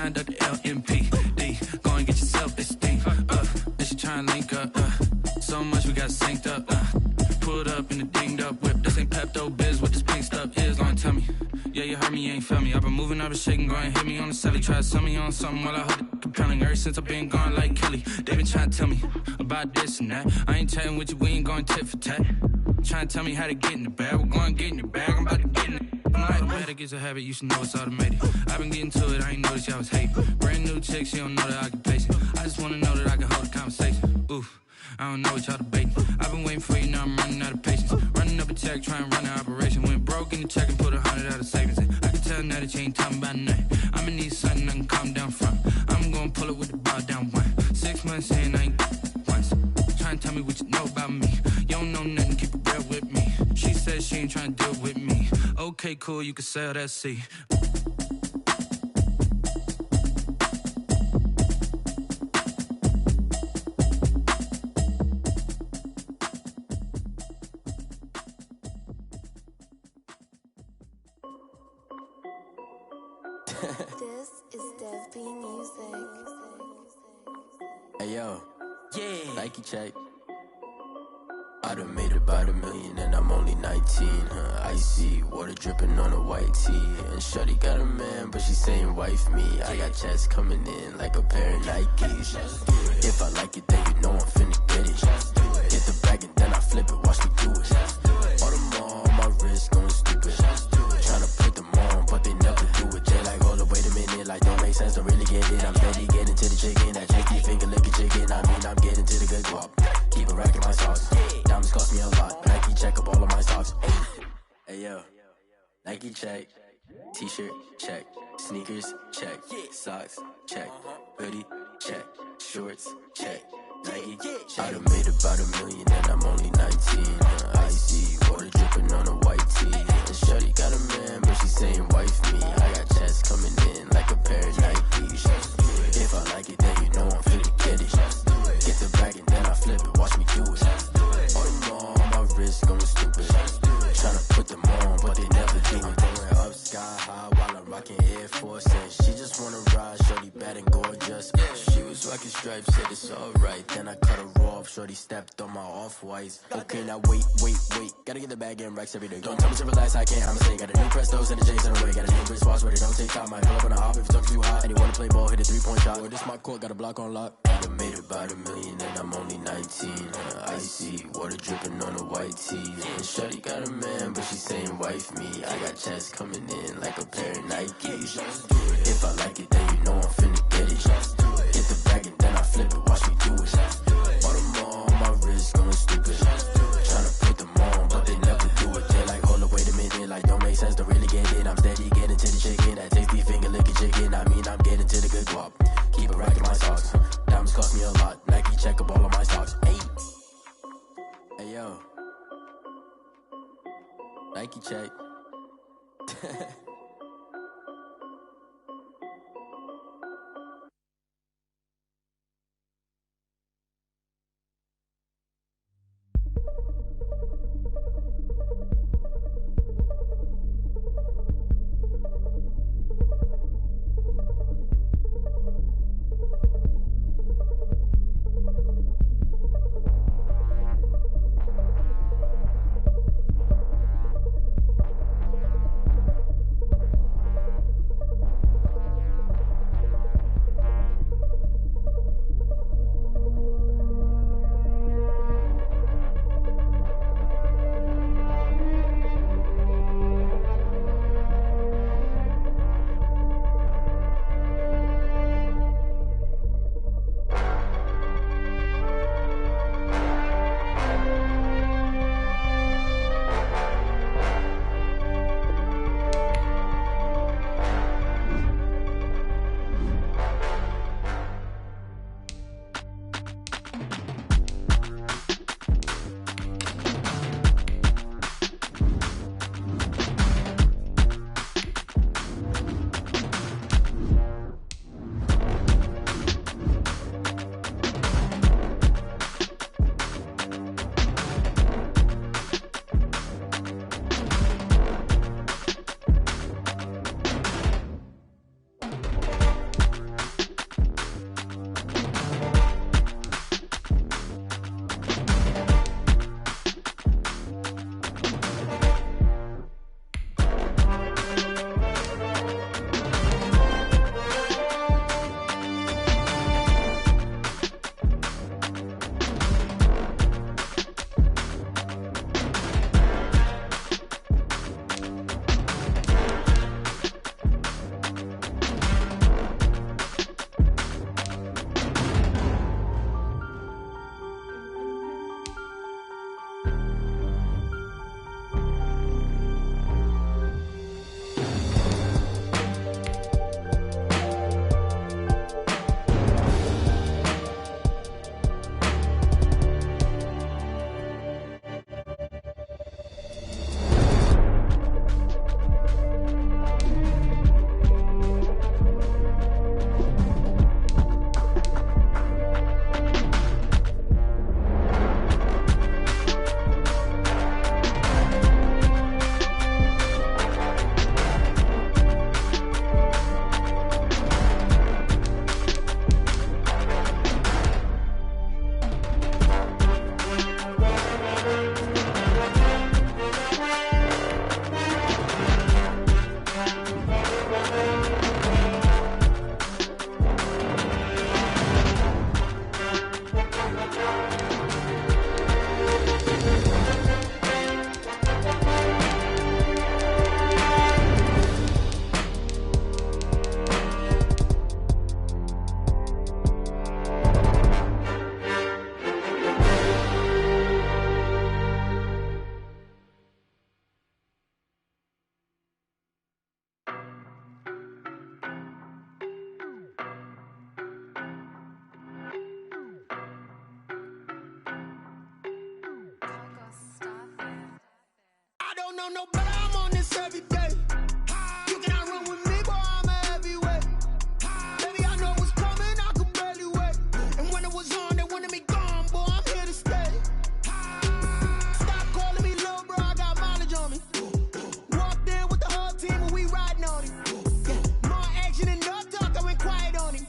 signed up to LMPD. Go and get yourself this thing. And she tryna link up. So much we got synced up. Pulled up in the dinged up whip. This ain't Pepto Biz, what this pink stuff is. Gonna tell me. Yeah, you heard me, you ain't felt me. I've been moving, I've been shaking, go and hit me on the celly. Try to sell me on something while I heard it compelling. Ever since I've been gone like Kelly, they been trying to tell me about this and that. I ain't chatting with you, we ain't going tit for tat. Trying to tell me how to get in the bag. We're going to get in your bag, I'm about to get in it. I'm like, the way that gets a habit, you should know it's automated. I've been getting to it, I ain't noticed y'all was hating. Brand new chick, she don't know that I can pace it. I just wanna know that I can hold a conversation. Oof, I don't know what y'all debating. I've been waiting for you, now I'm running out of patience. Running up a check, trying to run an operation. Went broke in the check and put 100 out of savings in. I can tell now that you ain't talking about nothing. I'ma need something I can calm down from. I'm gonna pull it with the bar down one. 6 months in, I ain't once. Trying to tell me what you know about me. You don't know nothing, keep it real with me. She said she ain't trying to deal with me. Okay, cool, you can sell that seat. This is Dev B Music. Hey yo, yeah, Nike check. I done made about $1 million and I'm only 19. Icy water dripping on a white tee. And shorty got a man, but she saying wife me. I got checks coming in like a pair of Nikes. If I like it, then you know I'm finna get it. Get the bag and then I flip it, watch me do it. All them on my wrist going stupid. Tryna put them on, but they never do it. They like, hold up, wait a minute, like don't make sense, don't really get it. I'm steady getting to the chicken, that chicky finger licking chicken. I mean, I'm getting to the good guap. Keep it racking my sauce. Diamonds cost me a lot. Nike check up all of my stocks. Hey yo, Nike check. T-shirt check. Sneakers check. Socks check. Hoodie check. Shorts check. Nike I done made about $1 million and I'm only 19. Icy water dripping on a white tee. And shorty got a man, but she saying wife me. I got checks coming in like a pair of Nikes. If I like it, then you know I'm finna get it. Get the bag and then I flip it, watch me do it. All them on my wrist going stupid. Tryna put them on, but they never do it. Going up sky high while I'm rocking Air Force. And she just wanna ride, shorty bad and gorgeous. She was rocking stripes, said it's alright. Then I cut her off, shorty stepped on my off-whites. Okay, now wait. Gotta get the bag and racks every day. Don't tell me to relax, I can't, I'ma say. Got a new Prestos and a J's in the way. Got a new wristwatch, but it don't take time. I pull up on a hop if it talks too hot. And you wanna play ball, hit a 3-point shot. Well, this my court, got a block on lock. I done made about $1 million and I'm only 19. Icy water dripping on a white tee. And shorty got a man, but she saying wife me. I got checks coming in like a pair of Nikes. If I like it, then you know I'm finna get it. Get the bag and then I flip it, watch me do it. All them on my wrist going stupid. Tryna put them on, but they never do it. They like, hold up, wait a minute, like don't make sense, don't really get it. I'm steady getting to the chicken, that tasty finger licking chicken. I mean, I'm getting to the good guap. Keep it racking my socks. Diamonds cost me a lot. Nike check up all of my stocks. Hey yo, Nike check. know no better, I'm on this every day. You cannot run with me, boy, I'm a heavyweight. Baby, I know what's coming, I could barely wait. And when it was on, they wanted me gone, boy, I'm here to stay. Stop calling me little bro, I got mileage on me. Walked in with the whole team and we riding on him. Yeah, more action and no talk, I went quiet on him.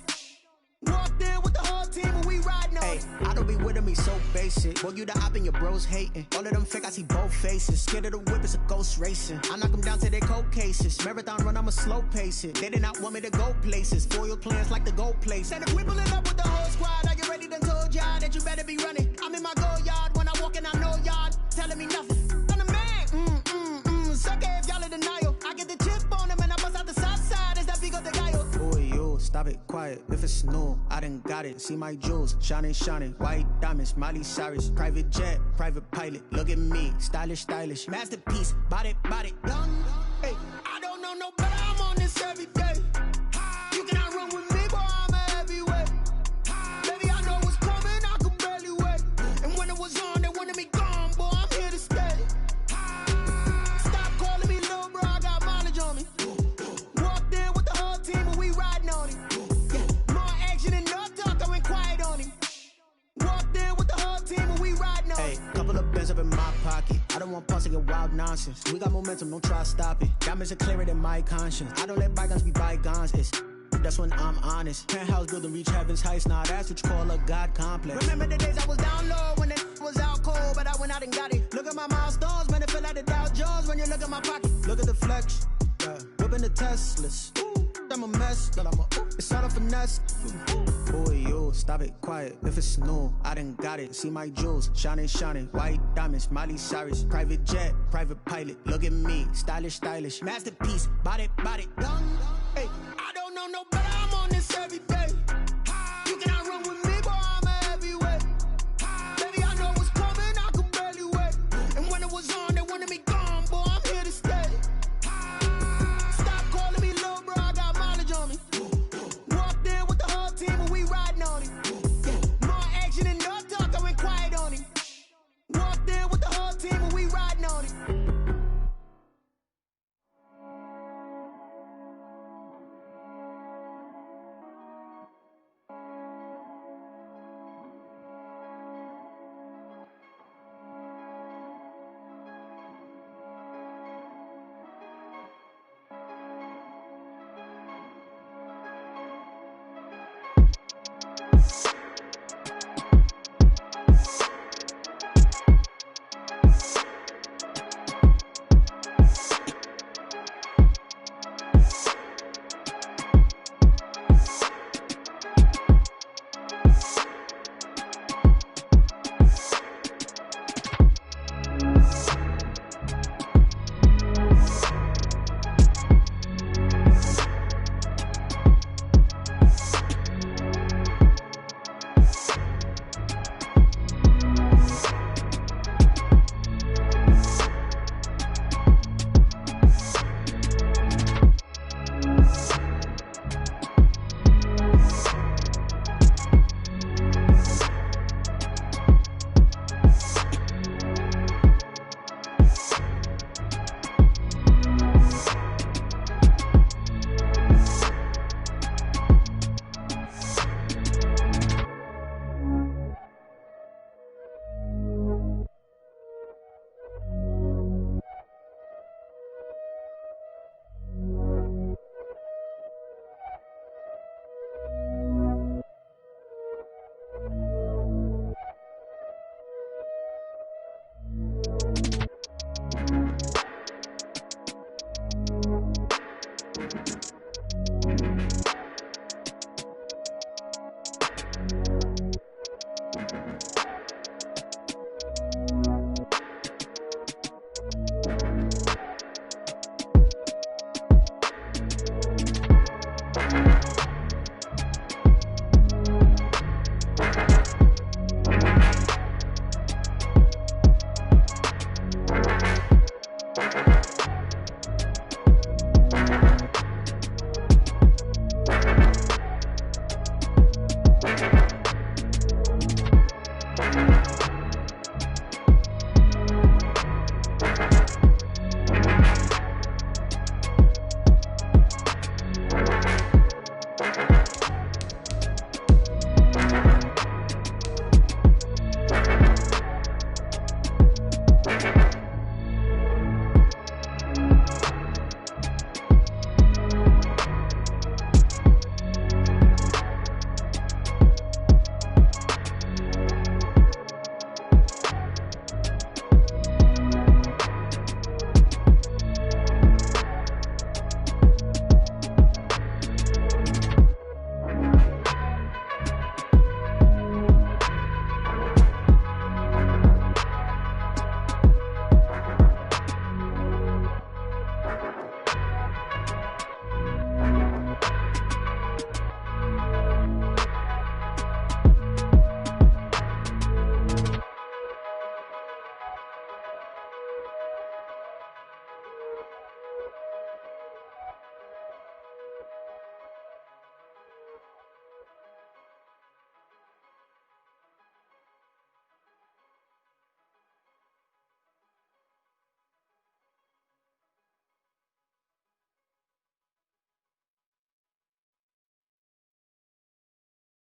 Walked in with the whole team and we riding on him. I don't be with me so basic. Boy, you the op and your bros hating. All of them fake, I see both faces. Scared of the whip, it's a ghost racing. I knock them down to their cold cases. Marathon run, I'ma slow pace it. They did not want me to go places. Foil plans like the go place. And if we pulling up with the whole squad, are you ready? Done told y'all that you better be running. I'm in my go yard when I walk in, I know y'all telling me nothing. I'm the man, suck it if y'all in denial. I get the chip on them and I bust out the south side. Is that Vigo the guy? Boy, you, stop it, quiet. If it's new, I done got it. See my jewels, shining, shining. White diamonds, Miley Cyrus. Private jet, private pilot. Look at me, stylish, stylish. Masterpiece, body, done. Hey, I don't know no better, I'm on this every day. You cannot run with me, boy, I'm a heavyweight. Baby, I know what's coming, I could barely wait. And when it was on, they wanted me gone, boy, I'm here to stay. Stop calling me little bro, I got mileage on me. Walked in with the whole team and we riding on him. Yeah, more action and no talk, I went quiet on him. Walked in with the whole team and we riding on him. Hey, couple of bands up in my pocket. I don't want pause to get wild nonsense. We got momentum, don't try to stop it. Diamonds are clearer than my conscience. I don't let bygones be bygones. That's when I'm honest. Penthouse building reach heaven's heights. Nah, that's what you call a God complex. Remember the days I was down low when it was out cold, but I went out and got it. Look at my milestones, man, it feel like the Dow Jones when you look at my pocket. Look at the flex, yeah. Whipping the Teslas. I'm a mess, but it's all a finesse. Boy, you, stop it, quiet. If it's new, I done got it. See my jewels, shining, shining. White diamonds, Miley Cyrus. Private jet, private pilot. Look at me, stylish, stylish. Masterpiece, body, done. Hey, I don't know no better, I'm on this every day. You cannot run with me, boy, I'm a heavyweight. Baby, I know what's coming, I could barely wait. And when it was on, they wanted me gone, boy, I'm here to stay. Stop calling me little bro, I got mileage on me. Walked in with the whole team and we riding on him. Yeah, more action and no talk, I went quiet on him. Walked in with the whole team and we riding on him.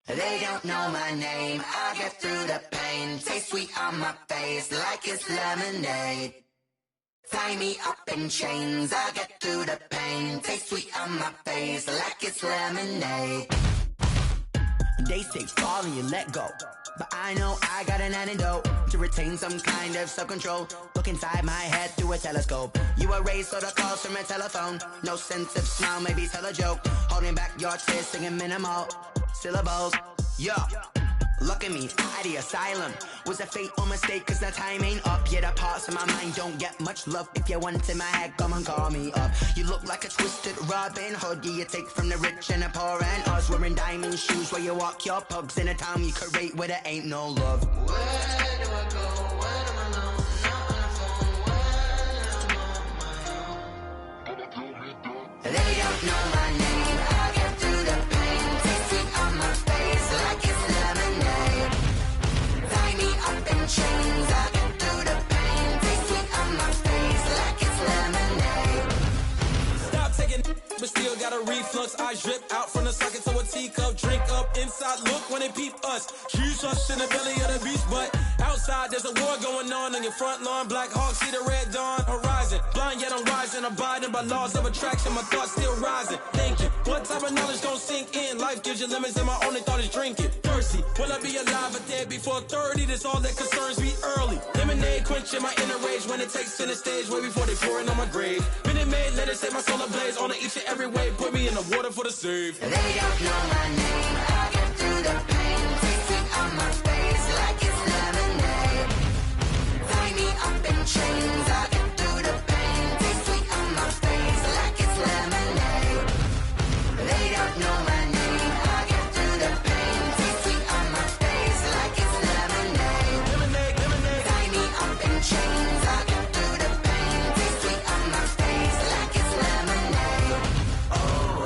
They don't know my name, I get through the pain. Taste sweet on my face like it's lemonade. Tie me up in chains, I get through the pain. Taste sweet on my face like it's lemonade. They say fall and you let go, but I know I got an antidote to retain some kind of self-control. Look inside my head through a telescope. You erase all the calls from a telephone. No sense of smile, maybe tell a joke. Holding back your tears, singing minimal syllables. Yeah, look at me, at the asylum. Was a fate or mistake, cause the time ain't up. Yet the parts of my mind don't get much love. If you want in my head, come and call me up. You look like a twisted Robin Hood. You take from the rich and the poor and us. Wearing diamond shoes where you walk your pugs in a town you create where there ain't no love. Where do I go? Where am I alone? Not on the phone. When I'm on my own. They don't know my name. I get through the pain. Taste sweet on my face like it's lemonade. Tie me up in chains. I get through the pain. Taste sweet on my face like it's lemonade. Stop taking, but still got a reflux. I drip out from the socket to a teacup. Drink up inside, look when they peep us. Huge us in the belly of the beast, but outside there's a war going on your front lawn. Black Hawk, see the red dawn horizon. Blind yet I'm rising, abiding by laws of attraction. My thoughts still rising. Thinking, what type of knowledge gon' sink in? Life gives you lemons, and my only thought is drinking. Thirsty, will I be alive or dead before 30? That's all that concerns me early. Lemonade quenching my inner rage when it takes center stage, way before they pour it on my grave. Minute Maid, let it set my soul ablaze. On each and every way, put me in the water for the save. They don't know my name, I get through the pain. Taste sweet on my face like it's lemonade. Tie me up in chains, I get through the pain. Taste sweet on my face like it's lemonade. They don't know my name, I get through the pain. Taste sweet on my face like it's lemonade. Lemonade, lemonade. Tie me up in chains, I get through the pain. Taste sweet on my face like it's lemonade. Oh,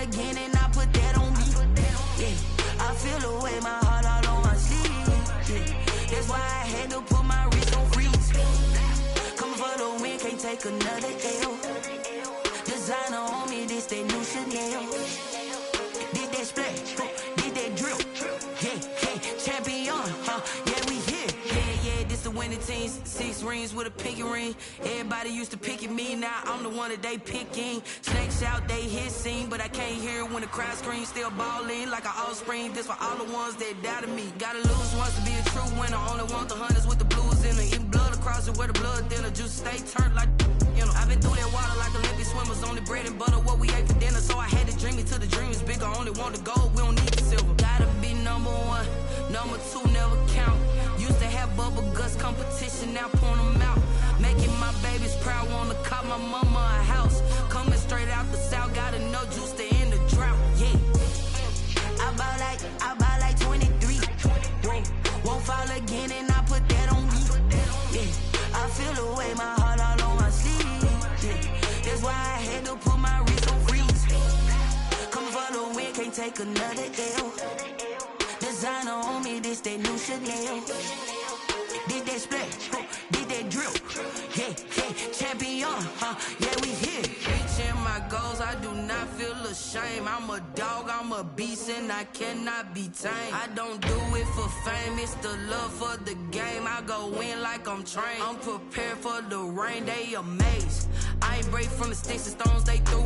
again and I put that on me. Yeah, I feel the way, my heart all on my sleeve. Yeah, that's why I had to put my wrist on freeze. Coming for the win, can't take another L. Designer on me, this that new Chanel. Did that splash, did that drill. Yeah, champion, yeah, we here. Yeah, this the winning team. 6 rings with a pinky ring. Everybody used to pick at me, now I'm the one that they picking. Snakes out, they hit scene, but I can't hear it when the crowd screams. Still ballin' like an offspring. This for all the ones that doubted me. Gotta lose once to be a true winner. Only want the hunters with the blues in it. Eating blood across it where the blood thinner. Juice stay turned like, you know. I've been through that water like Olympic swimmers. Only bread and butter, what we ate for dinner. So I had to dream it till the dream is bigger. Only want the gold, we don't need the silver. Gotta be number 1, number 2 never count. Used to have bubble guts competition, now point them out. Making my babies proud, wanna cop my mama a house. Coming straight out the south, gotta know juice to end the drought. Yeah, I buy like 23. Won't fall again and I put that on me. Yeah, I feel the way, my heart all on my sleeve. Yeah, that's why I had to put my wrist on freeze. Coming for the win, can't take another L. Designer on me, this that new Chanel. Did that splash, did that drill. Yeah, champion, yeah, we here. Reaching my goals, I do not feel ashamed. I'm a dog, I'm a beast, and I cannot be tamed. I don't do it for fame, it's the love for the game. I go in like I'm trained. I'm prepared for the rain, they amazed. I ain't break from the sticks and stones they threw.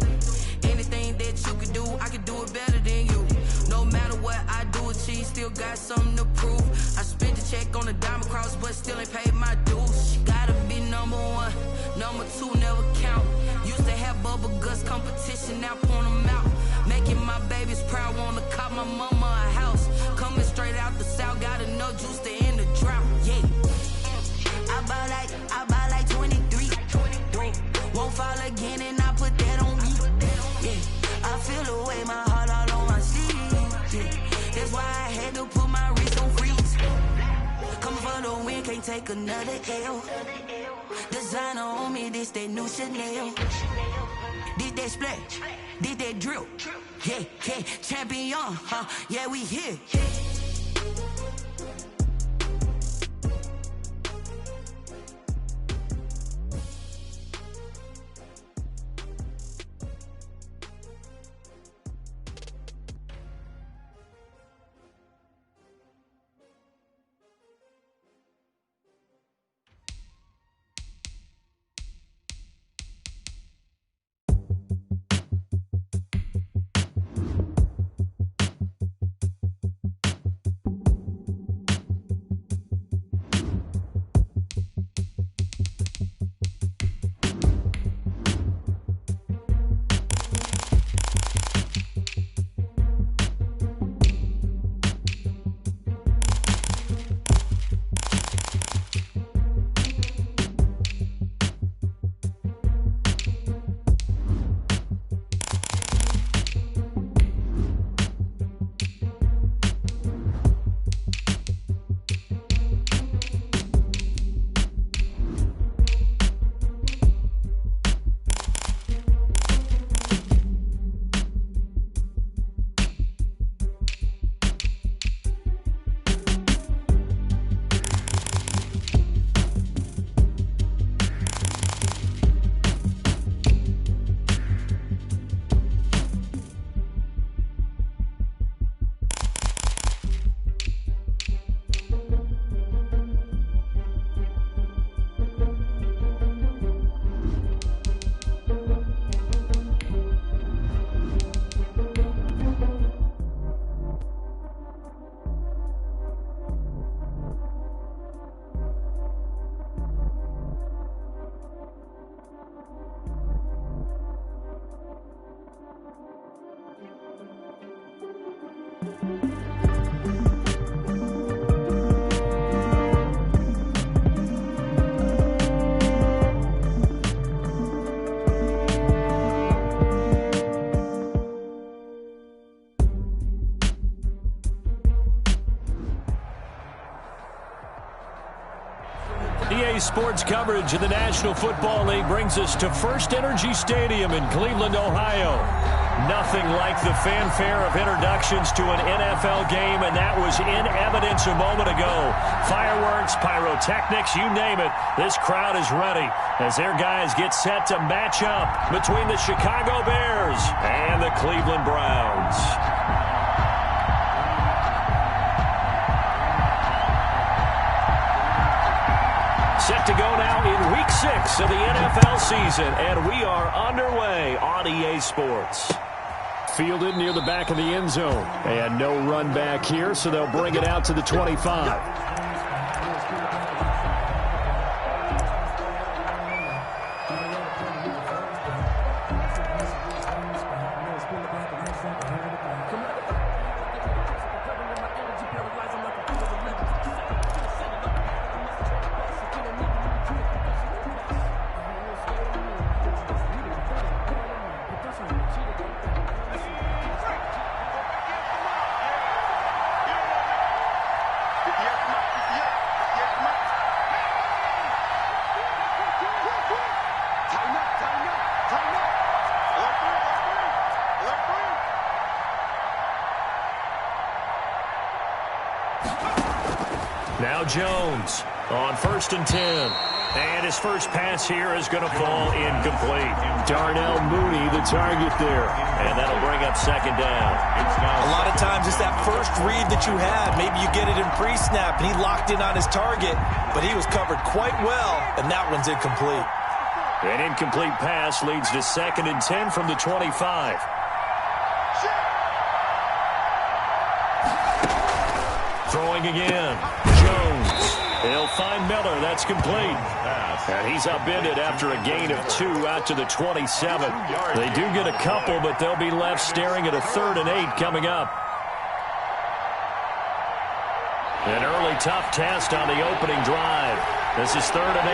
Anything that you could do, I could do it better than you. No matter what I do, achieve, still got something to prove. I spent the check on the diamond cross, but still ain't paid my dues. Gotta be number 1, number 2 never count. Used to have bubble guts competition, now point them out. Making my babies proud, wanna cop my mama a house. Coming straight out the south, gotta know juice to end the drought. Yeah, I buy like 23. Won't fall again and I put that on me. Yeah, I feel the way, my heart all on my sleeve. Yeah, that's why I had to put my wrist on freeze. Coming for the win, can't take another L. Designer on me, this that new Chanel. Did that splash, did that drill. Yeah, champion, yeah, we here. EA Sports coverage of the National Football League brings us to First Energy Stadium in Cleveland, Ohio. Nothing like the fanfare of introductions to an NFL game, and that was in evidence a moment ago. Fireworks, pyrotechnics, you name it. This crowd is ready as their guys get set to match up between the Chicago Bears and the Cleveland Browns. Set to go now in Week 6 of the NFL season, and we are underway on EA Sports. Fielded near the back of the end zone, and no run back here, so they'll bring it out to the 25. Now Jones on 1st and 10. And his first pass here is going to fall incomplete. Darnell Mooney, the target there. And that'll bring up 2nd down. A lot of times it's that first read that you have. Maybe you get it in pre-snap, and he locked in on his target, but he was covered quite well, and that one's incomplete. An incomplete pass leads to 2nd and 10 from the 25. Throwing again. Jones. He'll find Miller. That's complete. And he's upended after a gain of 2 out to the 27. They do get a couple, but they'll be left staring at a 3rd and 8 coming up. An early tough test on the opening drive. This is 3rd and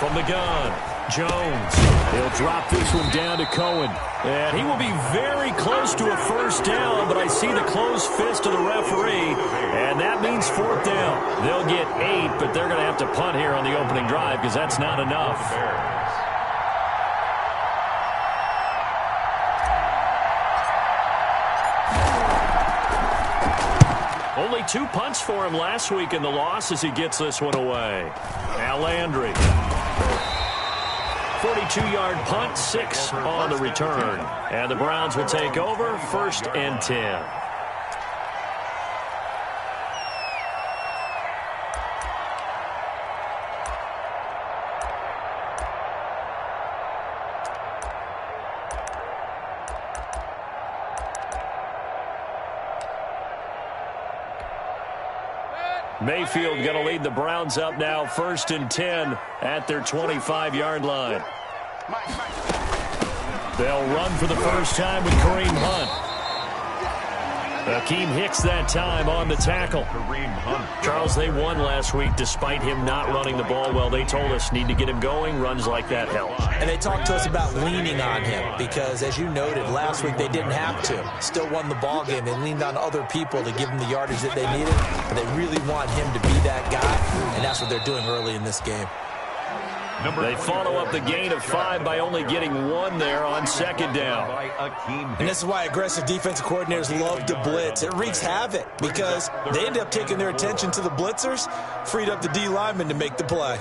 8. From the gun. Jones. He'll drop this one down to Cohen. And he will be very close to a first down, but I see the closed fist of the referee, and that means 4th down. They'll get 8, but they're going to have to punt here on the opening drive because that's not enough. Only 2 punts for him last week in the loss as he gets this one away. Now Landry. 42-yard punt, 6 on the return. And the Browns will take over, 1st and 10. Mayfield going to lead the Browns up now, 1st and 10 at their 25-yard line. They'll run for the first time with Kareem Hunt. Akeem Hicks that time on the tackle. Charles, they won last week despite him not running the ball well. They told us need to get him going. Runs like that help. And they talked to us about leaning on him because, as you noted, last week they didn't have to. Still won the ball game. They leaned on other people to give them the yardage that they needed. But they really want him to be that guy, and that's what they're doing early in this game. They follow up the gain of 5 by only getting 1 there on 2nd down. And this is why aggressive defensive coordinators love to blitz. It wreaks havoc because they end up taking their attention to the blitzers, freed up the D lineman to make the play.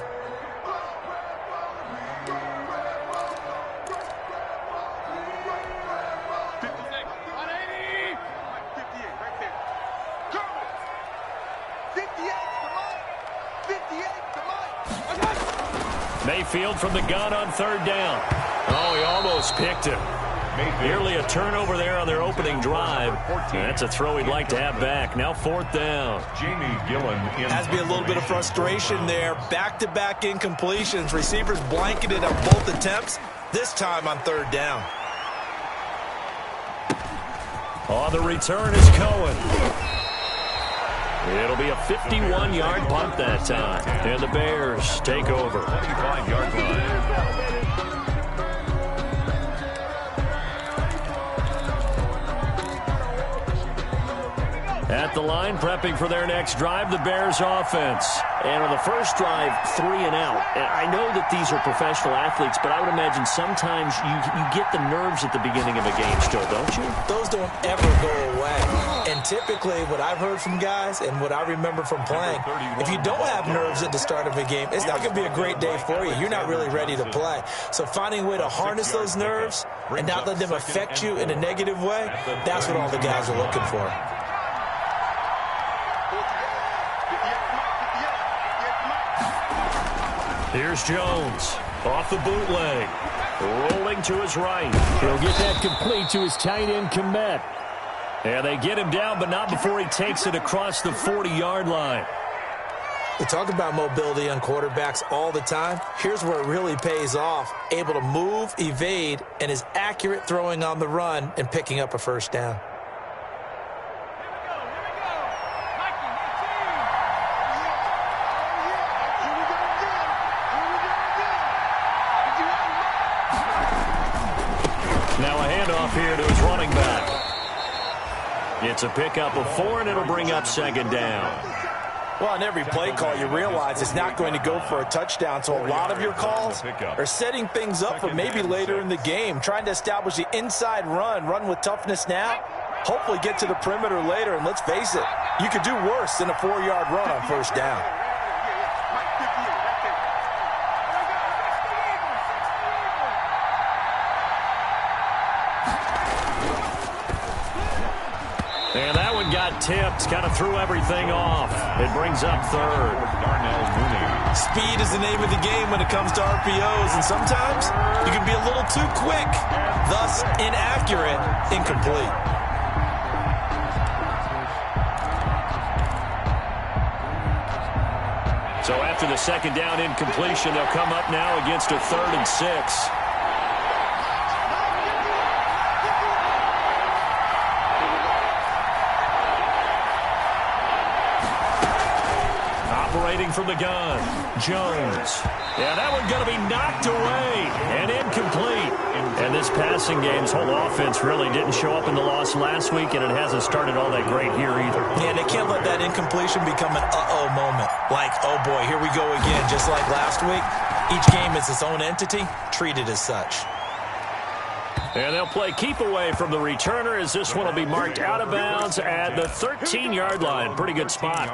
Mayfield from the gun on 3rd down. Oh, he almost picked him. Nearly a turnover there on their opening drive. And that's a throw he'd like to have back. Now 4th down. Jamie Gillen. Has to be a little bit of frustration there. Back-to-back incompletions. Receivers blanketed on both attempts, this time on 3rd down. On the return is Cohen. It'll be a 51-yard punt that time. And the Bears take over. 25-yard line. At at the line, prepping for their next drive, the Bears offense. And on the first drive, 3 and out. And I know that these are professional athletes, but I would imagine sometimes you get the nerves at the beginning of a game still, don't you? Those don't ever go away. And typically what I've heard from guys and what I remember from playing, if you don't have nerves at the start of a game, it's not going to be a great day for you. You're not really ready to play. So finding a way to harness those nerves and not let them affect you in a negative way, that's what all the guys are looking for. Here's Jones off the bootleg, rolling to his right. He'll get that complete to his tight end, Komet. And they get him down, but not before he takes it across the 40-yard line. We talk about mobility on quarterbacks all the time. Here's where it really pays off. Able to move, evade, and is accurate throwing on the run and picking up a first down. Now a handoff here to his running back. It's a pickup of 4, and it'll bring up second down. Well, on every play call, you realize it's not going to go for a touchdown, so a lot of your calls are setting things up for maybe later in the game, trying to establish the inside run with toughness now, hopefully get to the perimeter later, and let's face it, you could do worse than a 4-yard run on first down. And that one got tipped, kind of threw everything off. It brings up third. Speed is the name of the game when it comes to RPOs, and sometimes you can be a little too quick, thus inaccurate, incomplete. So after the second down incompletion, they'll come up now against a 3rd and 6. From the gun, Jones. Yeah, that one going to be knocked away and incomplete. And this passing game's whole offense really didn't show up in the loss last week, and it hasn't started all that great here either. Yeah, they can't let that incompletion become an uh-oh moment. Like, oh boy, here we go again, just like last week. Each game is its own entity, treated as such. And they'll play keep away from the returner as this one will be marked out of bounds at the 13-yard line. Pretty good spot.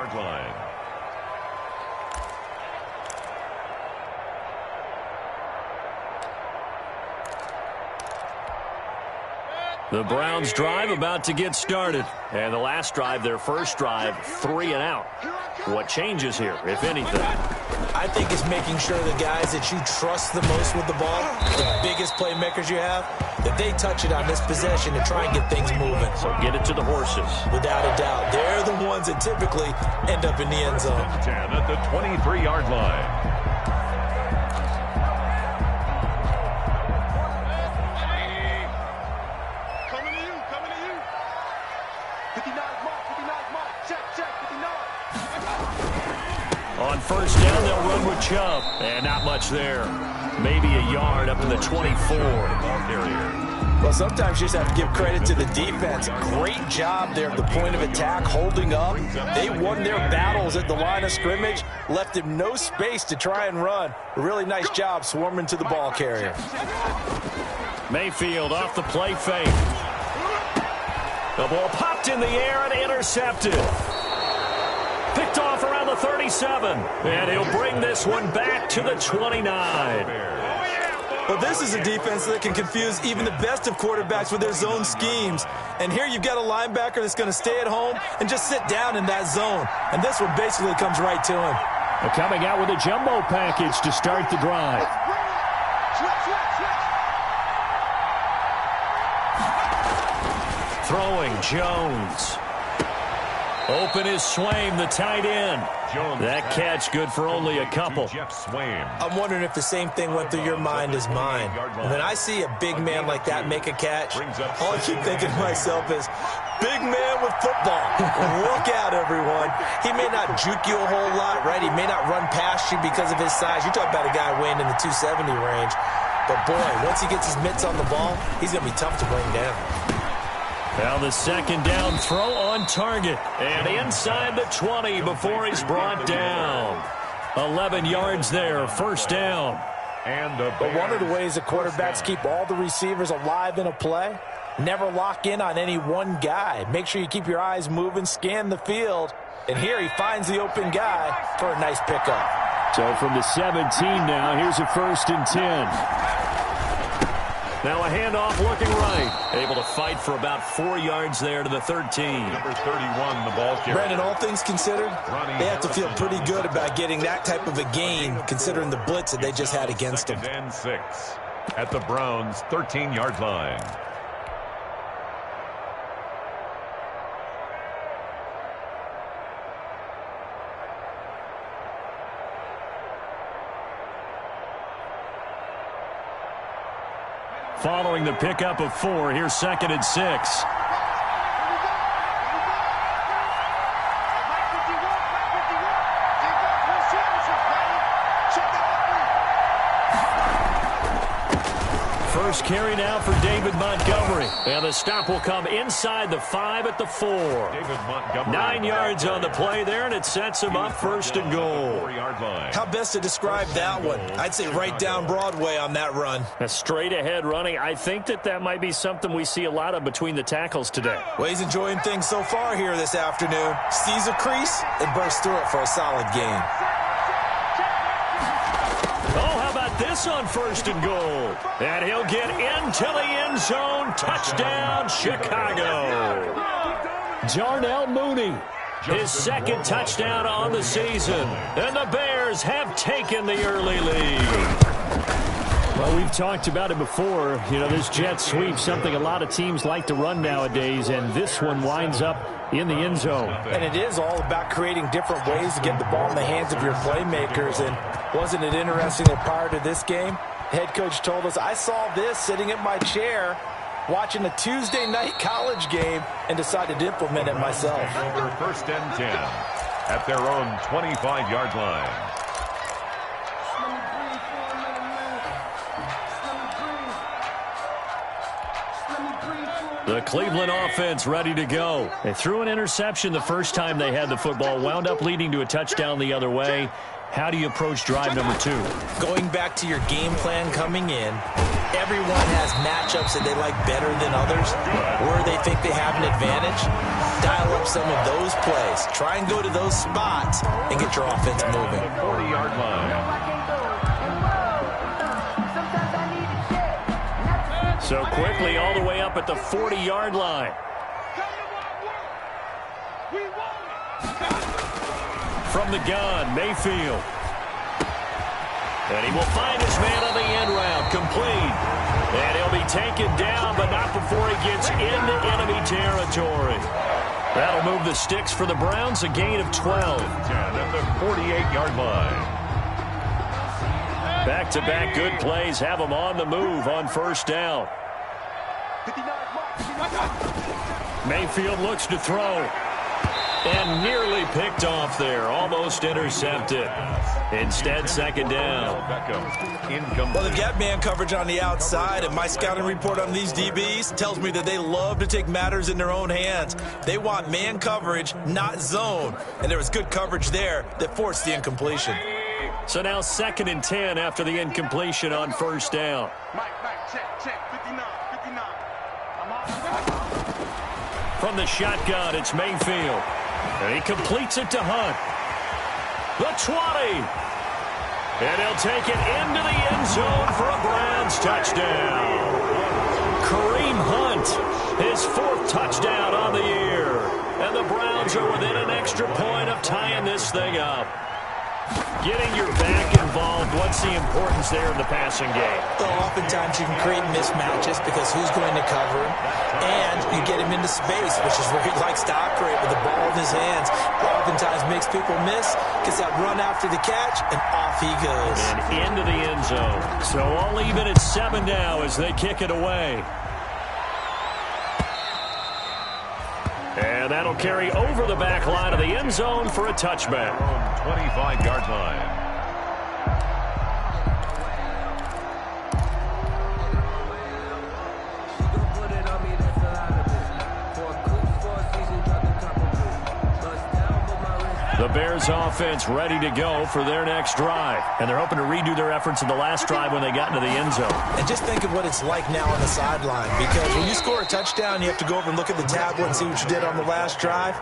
The Browns drive about to get started. And the last drive, their first drive, 3 and out. What changes here, if anything? I think it's making sure the guys that you trust the most with the ball, the biggest playmakers you have, that they touch it on this possession to try and get things moving. So get it to the horses. Without a doubt. They're the ones that typically end up in the end zone. 10 at the 23-yard line. On first down, they'll run with Chubb. And not much there. Maybe a yard up in the 24. Well, sometimes you just have to give credit to the defense. Great job there at the point of attack, holding up. They won their battles at the line of scrimmage, left him no space to try and run. A really nice job swarming to the ball carrier. Mayfield off the play fake. The ball popped in the air and intercepted. Picked off around the 37. And he'll bring this one back to the 29. Well, this is a defense that can confuse even the best of quarterbacks with their zone schemes. And here you've got a linebacker that's going to stay at home and just sit down in that zone. And this one basically comes right to him. They're coming out with a jumbo package to start the drive. Throwing Jones. Open is Swaim, the tight end. That catch good for only a couple. I'm wondering if the same thing went through your mind as mine. When I see a big man like that make a catch, all I keep thinking to myself is, big man with football. Look out, everyone. He may not juke you a whole lot, right? He may not run past you because of his size. You're talking about a guy weighing in the 270 range. But, boy, once he gets his mitts on the ball, he's going to be tough to bring down. Now the second down throw on target. And inside the 20 before he's brought down. 11 yards there, first down. But one of the ways that quarterbacks keep all the receivers alive in a play, never lock in on any one guy. Make sure you keep your eyes moving, scan the field. And here he finds the open guy for a nice pickup. So from the 17 now, here's a 1st and 10. Now a handoff looking right. Able to fight for about 4 yards there to the 13. Number 31, the ball carrier. Brandon, all things considered, they have to feel pretty good about getting that type of a gain, considering the blitz that they just had against them. 2nd and 6 at the Browns' 13-yard line. Following the pickup of 4, here's 2nd and 6. First carry now for David Montgomery. And the stop will come inside the 5 at the 4. David Montgomery. 9 yards on the play there, and it sets him up 1st and goal. 4-yard line. How best to describe that one? I'd say right down Broadway on that run. A straight ahead running. I think that might be something we see a lot of between the tackles today. Well, he's enjoying things so far here this afternoon. Sees a crease and bursts through it for a solid gain. Oh, how about this on 1st and goal? And he'll get into the end zone. Touchdown, Chicago. Darnell Mooney, his 2nd touchdown on the season. And the Bears have taken the early lead. Well, we've talked about it before. You know, this jet sweep, something a lot of teams like to run nowadays, and this one winds up in the end zone. And it is all about creating different ways to get the ball in the hands of your playmakers. And wasn't it interesting that prior to this game, head coach told us, I saw this sitting in my chair watching a Tuesday night college game and decided to implement it myself. Over 1st and 10 at their own 25-yard line. The Cleveland offense ready to go. They threw an interception the first time they had the football, wound up leading to a touchdown the other way. How do you approach drive number 2? Going back to your game plan coming in, everyone has matchups that they like better than others, where they think they have an advantage. Dial up some of those plays. Try and go to those spots and get your offense moving. 40-yard line. So quickly all the way up at the 40-yard line. From the gun, Mayfield. And he will find his man on the end route, complete. And he'll be taken down, but not before he gets into enemy territory. That'll move the sticks for the Browns, a gain of 12. 10 at the 48-yard line. Back-to-back good plays have them on the move on 1st down. Mayfield looks to throw. And nearly picked off there. Almost intercepted. Instead, 2nd down. Well, they've got man coverage on the outside, and my scouting report on these DBs tells me that they love to take matters in their own hands. They want man coverage, not zone. And there was good coverage there that forced the incompletion. So now 2nd and 10 after the incompletion on 1st down. From the shotgun, it's Mayfield. And he completes it to Hunt. The 20. And he'll take it into the end zone for a Browns touchdown. Kareem Hunt, his 4th touchdown on the year. And the Browns are within an extra point of tying this thing up. Getting your back involved, what's the importance there in the passing game? Well, oftentimes you can create mismatches because who's going to cover him, and you get him into space, which is where he likes to operate with the ball in his hands. Oftentimes makes people miss, gets that run after the catch, and off he goes. And into the end zone. So all even at 7 now as they kick it away. And that'll carry over the back line of the end zone for a touchback. 25-yard line. The Bears offense ready to go for their next drive. And they're hoping to redo their efforts in the last drive when they got into the end zone. And just think of what it's like now on the sideline, because when you score a touchdown, you have to go over and look at the tablet and see what you did on the last drive.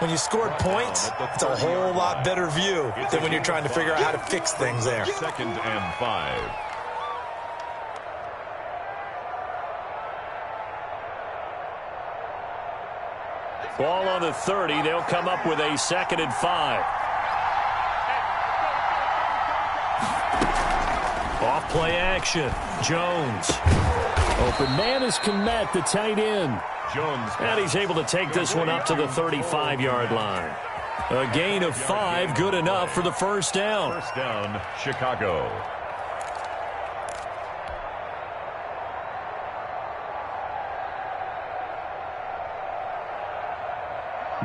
When you scored points, it's a whole lot better view than when you're trying to figure out how to fix things there. 2nd and 5. Ball on the 30. They'll come up with a 2nd and 5. Off play action. Jones. Open man is Kmet, the tight end. Jones. And he's able to take this one up to the 35-yard line. A gain of 5, good enough for the first down. First down, Chicago.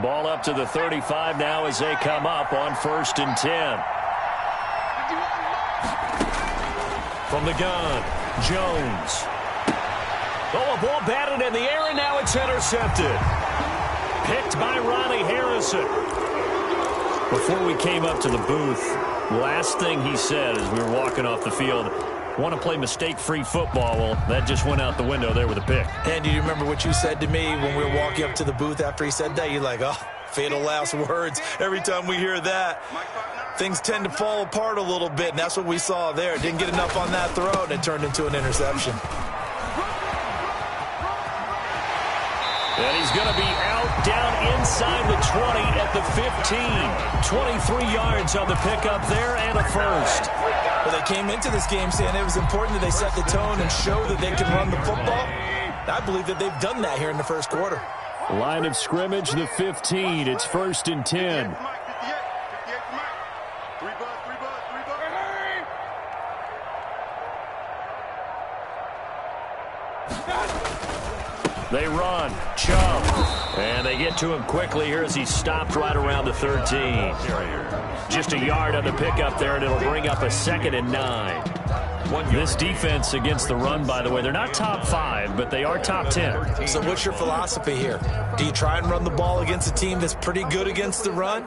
Ball up to the 35 now as they come up on 1st and 10. From the gun, Jones. Oh, a ball batted in the air, and now it's intercepted. Picked by Ronnie Harrison. Before we came up to the booth, last thing he said as we were walking off the field, want to play mistake-free football. Well, that just went out the window there with a pick. And do you remember what you said to me when we were walking up to the booth after he said that? You're like, oh, fatal last words. Every time we hear that, things tend to fall apart a little bit, and that's what we saw there. Didn't get enough on that throw, and it turned into an interception. And he's going to be out down inside the 20 at the 15. 23 yards on the pickup there and a first. Well, they came into this game saying it was important that they set the tone and show that they can run the football. I believe that they've done that here in the first quarter. Line of scrimmage, the 15. It's 1st and 10. They run. Chubb. And they get to him quickly here as he stopped right around the 13. Just a yard on the pickup there, and it'll bring up a 2nd and 9. This defense against the run, by the way, they're not top 5, but they are top 10. So what's your philosophy here? Do you try and run the ball against a team that's pretty good against the run?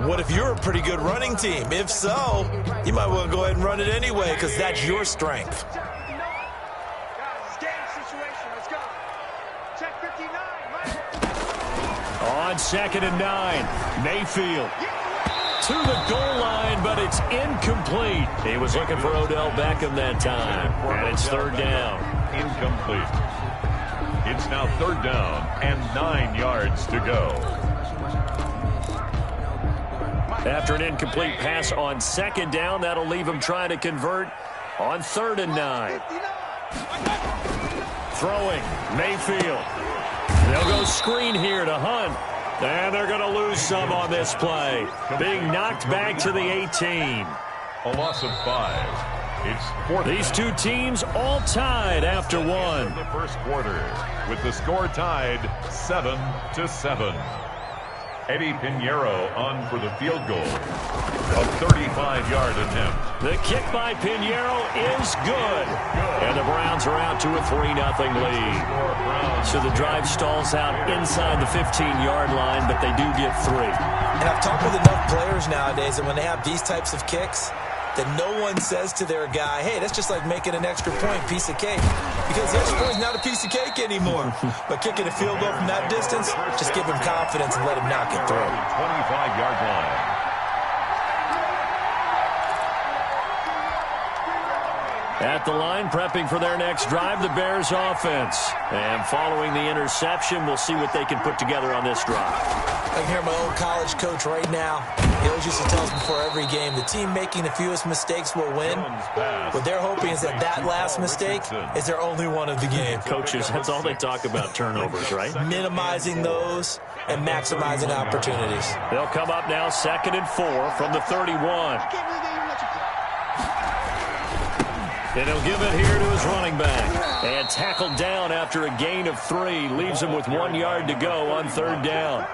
What if you're a pretty good running team? If so, you might well go ahead and run it anyway because that's your strength. On 2nd and 9, Mayfield to the goal line, but it's incomplete. He was looking for Odell Beckham that time, and it's 3rd down. Incomplete. It's now 3rd down and 9 yards to go. After an incomplete pass on 2nd down, that'll leave him trying to convert on 3rd and 9. Throwing, Mayfield. They'll go screen here to Hunt. And they're going to lose some on this play. Being knocked back to the 18. A loss of 5. It's 4th. These two teams all tied after one. In the first quarter, with the score tied 7-7. Eddie Pinheiro on for the field goal. A 35-yard attempt. The kick by Pinheiro is good. And the Browns are out to a 3-0 lead. So the drive stalls out inside the 15-yard line, but they do get 3. And I've talked with enough players nowadays that when they have these types of kicks, that no one says to their guy, hey, that's just like making an extra point, piece of cake. Because the extra point is not a piece of cake anymore. But kicking a field goal from that distance, just give him confidence and let him knock it through. 25-yard line. At the line, prepping for their next drive, the Bears offense. And following the interception, we'll see what they can put together on this drive. I can hear my old college coach right now. He always used to tell us before every game, the team making the fewest mistakes will win. What they're hoping is that that last mistake is their only one of the game. Coaches, that's all they talk about, turnovers, right? Minimizing those and maximizing opportunities. They'll come up now 2nd and 4 from the 31. And he'll give it here to his running back. And tackled down after a gain of 3. Leaves him with 1 yard to go on 3rd down.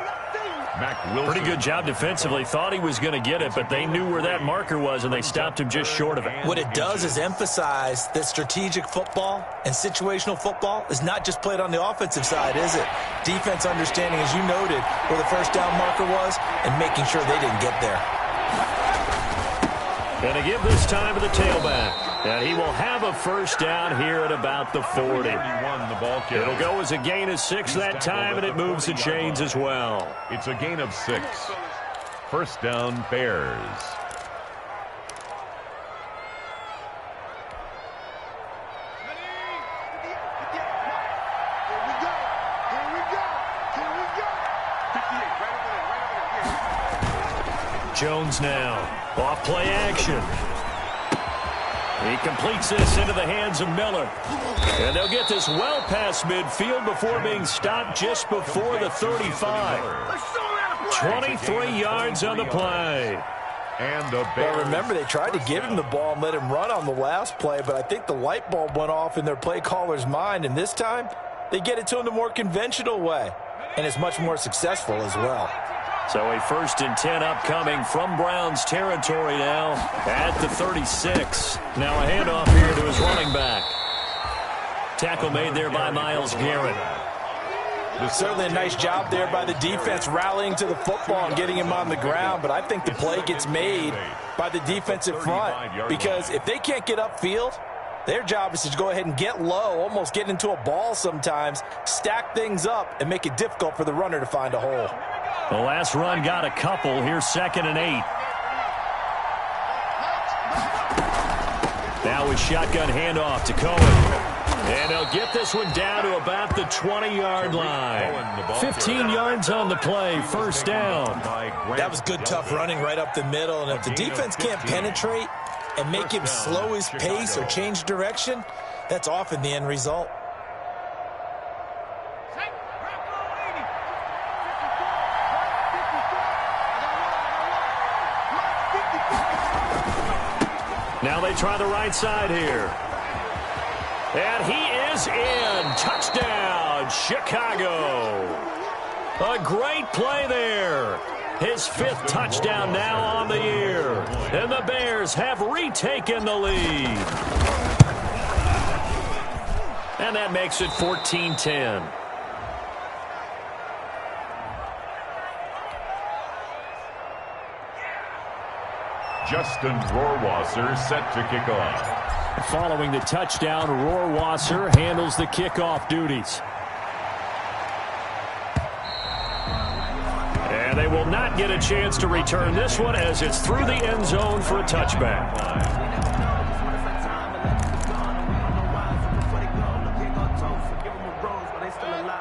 Pretty good job defensively. Thought he was going to get it, but they knew where that marker was, and they stopped him just short of it. What it does is emphasize that strategic football and situational football is not just played on the offensive side, is it? Defense understanding, as you noted, where the first down marker was and making sure they didn't get there. Going to give this time to the tailback. And he will have a first down here at about the 40. It'll go as a gain of 6 that time, and it moves the chains as well. It's a gain of 6. First down, Bears. Jones now. Off play action. He completes this into the hands of Miller. And they'll get this well past midfield before being stopped just before the 35. 23 yards on the play. And the Well, remember, they tried to give him the ball and let him run on the last play, but I think the light bulb went off in their play caller's mind, and this time they get it to him the more conventional way, and it's much more successful as well. So a 1st and 10 upcoming from Browns territory now at the 36. Now a handoff here to his running back. Tackle made there by Myles Garrett. Certainly a nice job there by the defense rallying to the football and getting him on the ground, but I think the play gets made by the defensive front because if they can't get upfield, their job is to go ahead and get low, almost get into a ball sometimes, stack things up, and make it difficult for the runner to find a hole. The last run got a couple. Here's 2nd and 8. Now with shotgun handoff to Cohen. And they'll get this one down to about the 20-yard line. 15 yards on the play, first down. That was good, tough running right up the middle. And if the defense can't penetrate and make him slow his pace or change direction, that's often the end result. Now they try the right side here. And he is in. Touchdown, Chicago. A great play there. His 5th touchdown now on the year. And the Bears have retaken the lead. And that makes it 14-10. Justin Rohrwasser set to kick off. Following the touchdown, Rohrwasser handles the kickoff duties. And they will not get a chance to return this one as it's through the end zone for a touchback.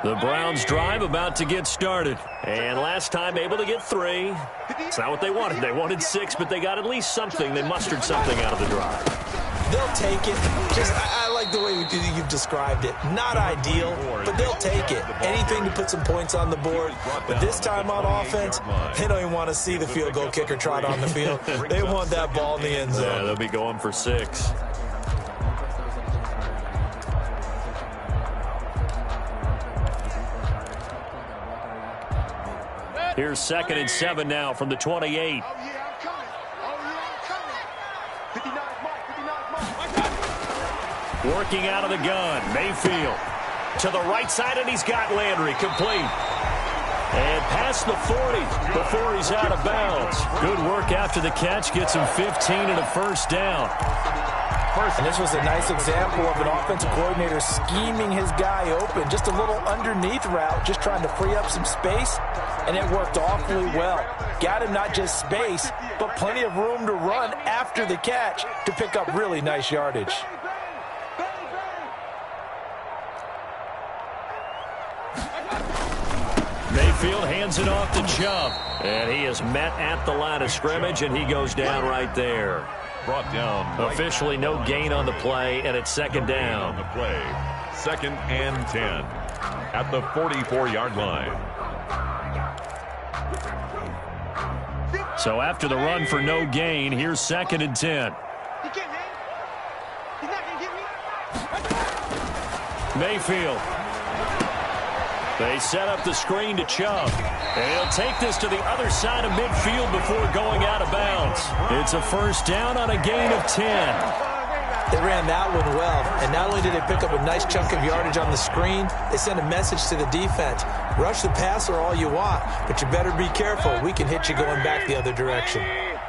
The Browns drive about to get started. And last time able to get 3. It's not what they wanted. They wanted 6, but they got at least something. They mustered something out of the drive. They'll take it. I like the way you've described it. Not ideal, but they'll take it. Anything to put some points on the board. But this time on offense, they don't even want to see the field goal kicker trot on the field. They want that ball in the end zone. Yeah, they'll be going for 6. Here's 2nd and 7 now from the 28. Working out of the gun, Mayfield to the right side, and he's got Landry complete. And past the 40 before he's out of bounds. Good work after the catch, gets him 15 and a first down. And this was a nice example of an offensive coordinator scheming his guy open. Just a little underneath route, just trying to free up some space, and it worked awfully well. Got him not just space, but plenty of room to run after the catch to pick up really nice yardage. Mayfield hands it off to Chubb. And he is met at the line of scrimmage, and he goes down right there. Brought down. Officially no gain on the play, and it's 2nd down. On the play, 2nd and 10 at the 44-yard line. So after the run for no gain, here's 2nd and 10. Mayfield. They set up the screen to Chubb. And he'll take this to the other side of midfield before going out of bounds. It's a first down on a gain of 10. They ran that one well, and not only did they pick up a nice chunk of yardage on the screen, they sent a message to the defense. Rush the passer all you want, but you better be careful. We can hit you going back the other direction.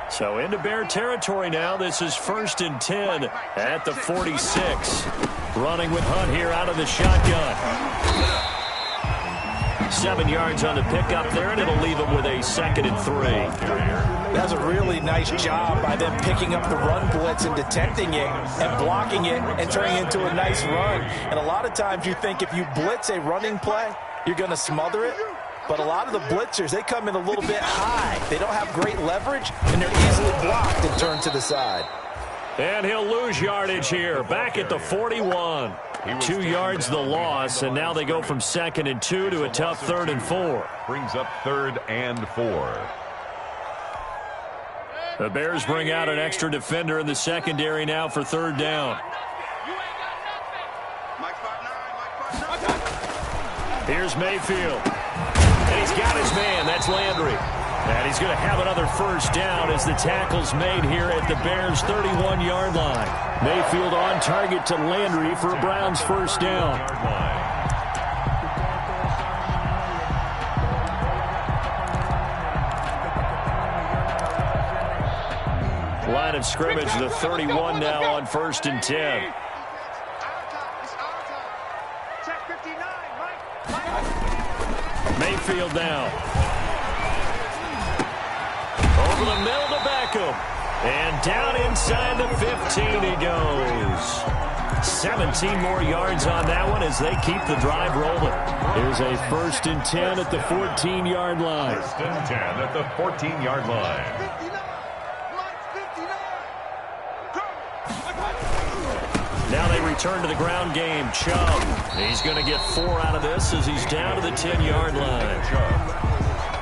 So into Bear territory now. This is 1st and 10 at the 46. Running with Hunt here out of the shotgun. 7 yards on the pickup there, and it'll leave him with a 2nd and 3. That's a really nice job by them picking up the run blitz and detecting it and blocking it and turning it into a nice run. And a lot of times you think if you blitz a running play, you're going to smother it. But a lot of the blitzers, they come in a little bit high. They don't have great leverage, and they're easily blocked and turned to the side. And he'll lose yardage here, back at the 41. 2 yards the loss, and now they go from 2nd and 2 to a tough 3rd and 4. Brings up 3rd and 4. The Bears bring out an extra defender in the secondary now for 3rd down. Here's Mayfield. And he's got his man. That's Landry. And he's going to have another first down as the tackle's made here at the Bears' 31-yard line. Mayfield on target to Landry for a Browns first down. Line of scrimmage, the 31 now on 1st and 10. Mayfield now. Over the middle to Beckham. And down inside the 15 he goes. 17 more yards on that one as they keep the drive rolling. Here's a 1st and 10 at the 14-yard line. 1st and 10 at the 14-yard line. Now they return to the ground game. Chubb. He's going to get 4 out of this as he's down to the 10-yard line.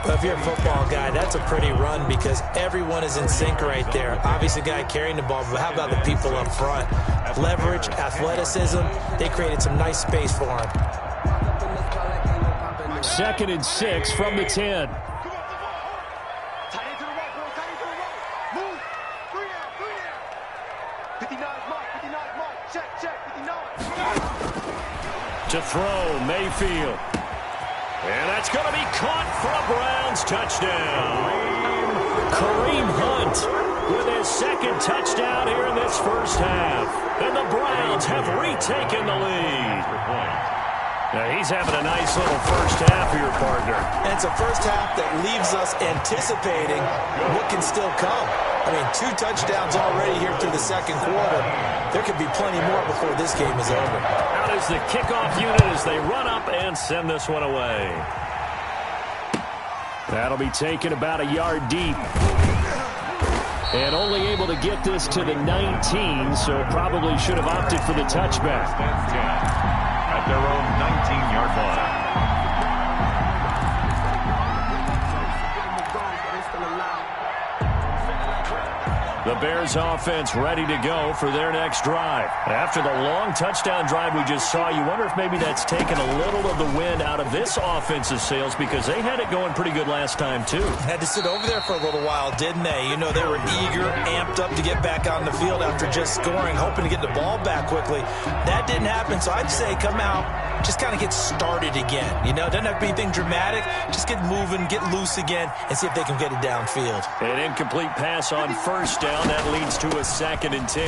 Well, if you're a football guy, that's a pretty run because everyone is in sync right there. Obviously, the guy carrying the ball, but how about the people up front? Leverage, athleticism, they created some nice space for him. 2nd and 6 from the 10. To throw, Mayfield. And that's going to be caught for a Browns touchdown. Kareem Hunt with his 2nd touchdown here in this first half. And the Browns have retaken the lead. Now he's having a nice little first half here, partner. And it's a first half that leaves us anticipating what can still come. I mean, 2 touchdowns already here through the 2nd quarter. There could be plenty more before this game is over. Out is the kickoff unit as they run up and send this one away. That'll be taken about a yard deep. And only able to get this to the 19, so probably should have opted for the touchback. At their own 19-yard line. The Bears offense ready to go for their next drive. After the long touchdown drive we just saw, you wonder if maybe that's taken a little of the wind out of this offense's sails because they had it going pretty good last time too. Had to sit over there for a little while, didn't they? You know, they were eager, amped up to get back on the field after just scoring, hoping to get the ball back quickly. That didn't happen, so I'd say come out, just kind of get started again. You know, doesn't have to be anything dramatic. Just get moving, get loose again, and see if they can get it downfield. An incomplete pass on first down. That leads to a 2nd and 10.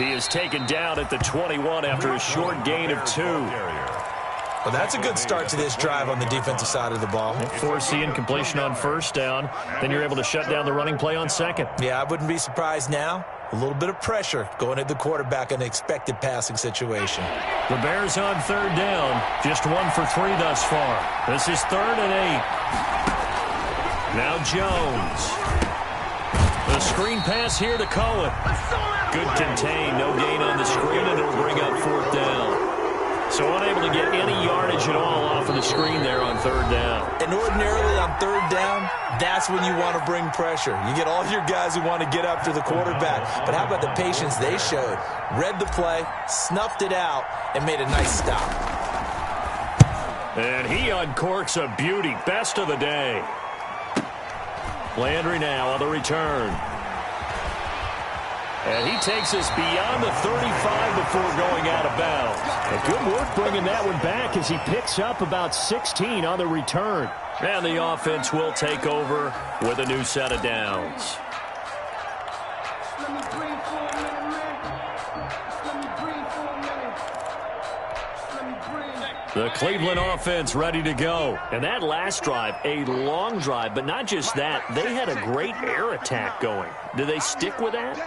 He is taken down at the 21 after a short gain of 2. Well, that's a good start to this drive on the defensive side of the ball. Force the incompletion on first down. Then you're able to shut down the running play on 2nd. Yeah, I wouldn't be surprised now. A little bit of pressure going at the quarterback in an expected passing situation. The Bears on 3rd down. Just 1 for 3 thus far. This is 3rd and 8. Now Jones. The screen pass here to Cohen. Good contain. No gain on the screen, and it'll bring up 4th down. So unable to get any yardage at all off of the screen there on 3rd down. And ordinarily on 3rd down, that's when you want to bring pressure. You get all your guys who want to get after the quarterback. But how about the patience they showed? Read the play, snuffed it out, and made a nice stop. And he uncorks a beauty. Best of the day. Landry now on the return. And he takes us beyond the 35 before going out of bounds. A good work bringing that one back as he picks up about 16 on the return. And the offense will take over with a new set of downs. The Cleveland offense ready to go. And that last drive, a long drive, but not just that. They had a great air attack going. Do they stick with that?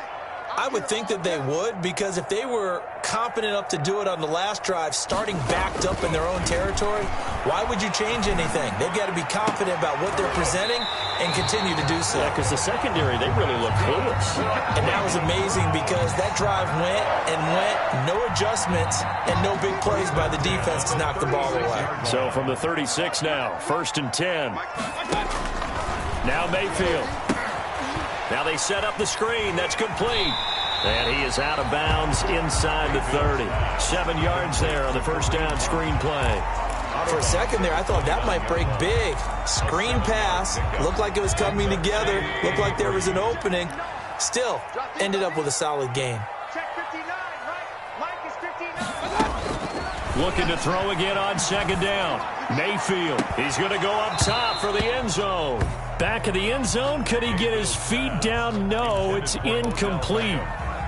I would think that they would, because if they were confident enough to do it on the last drive, starting backed up in their own territory, why would you change anything? They've got to be confident about what they're presenting and continue to do so. Yeah, because the secondary, they really look clueless. And that was amazing because that drive went and went, no adjustments, and no big plays by the defense to knock the ball away. So from the 36 now, 1st and 10. Now Mayfield. Now they set up the screen. That's complete. And he is out of bounds inside the 30. 7 yards there on the first down screen play. For a second there, I thought that might break big. Screen pass. Looked like it was coming together. Looked like there was an opening. Still, ended up with a solid game. Looking to throw again on 2nd down. Mayfield. He's going to go up top for the end zone. Back of the end zone. Could he get his feet down? No, it's incomplete.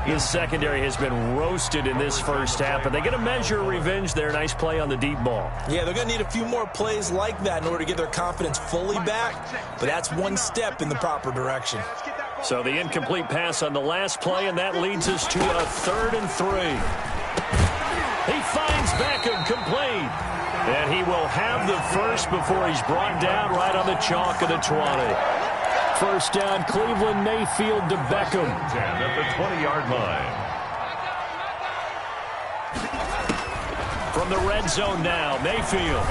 His secondary has been roasted in this first half, but they're going to measure revenge there. Nice play on the deep ball. Yeah, they're going to need a few more plays like that in order to get their confidence fully back, but that's one step in the proper direction. So the incomplete pass on the last play, and that leads us to a 3rd and 3. He finds Beckham complete. And he will have the first before he's brought down right on the chalk of the 20. First down, Cleveland, Mayfield to Beckham. 10 at the 20-yard line. From the red zone now, Mayfield.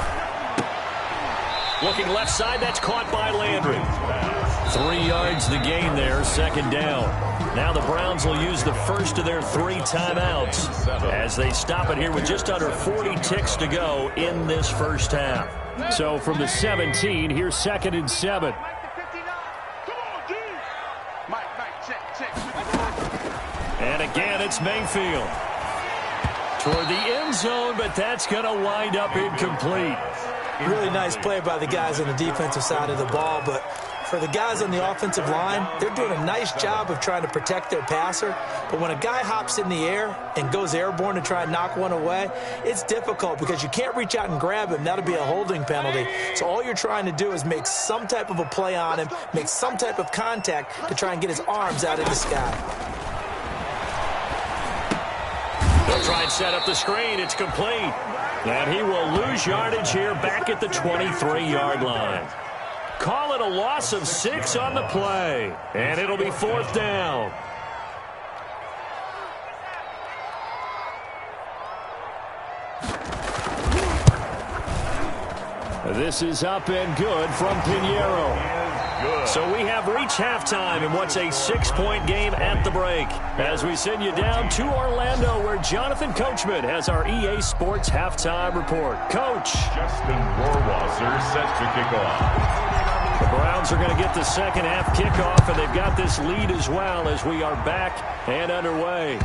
Looking left side, that's caught by Landry. 3 yards the gain there, 2nd down. Now the Browns will use the first of their 3 timeouts as they stop it here with just under 40 ticks to go in this first half. So from the 17, here's 2nd and 7. And again, it's Mayfield. Toward the end zone, but that's going to wind up incomplete. Really nice play by the guys on the defensive side of the ball, but for the guys on the offensive line, they're doing a nice job of trying to protect their passer. But when a guy hops in the air and goes airborne to try and knock one away, it's difficult because you can't reach out and grab him. That'll be a holding penalty. So all you're trying to do is make some type of a play on him, make some type of contact to try and get his arms out in the sky. They'll try and set up the screen. It's complete. And he will lose yardage here back at the 23-yard line. Call it a loss of 6 on the play. And it'll be 4th down. This is up and good from Pinheiro. So we have reached halftime in what's a 6-point game at the break. As we send you down to Orlando, where Jonathan Coachman has our EA Sports halftime report. Coach. Justin Rohrwasser set to kick off. The Browns are going to get the second half kickoff, and they've got this lead as well as we are back and underway.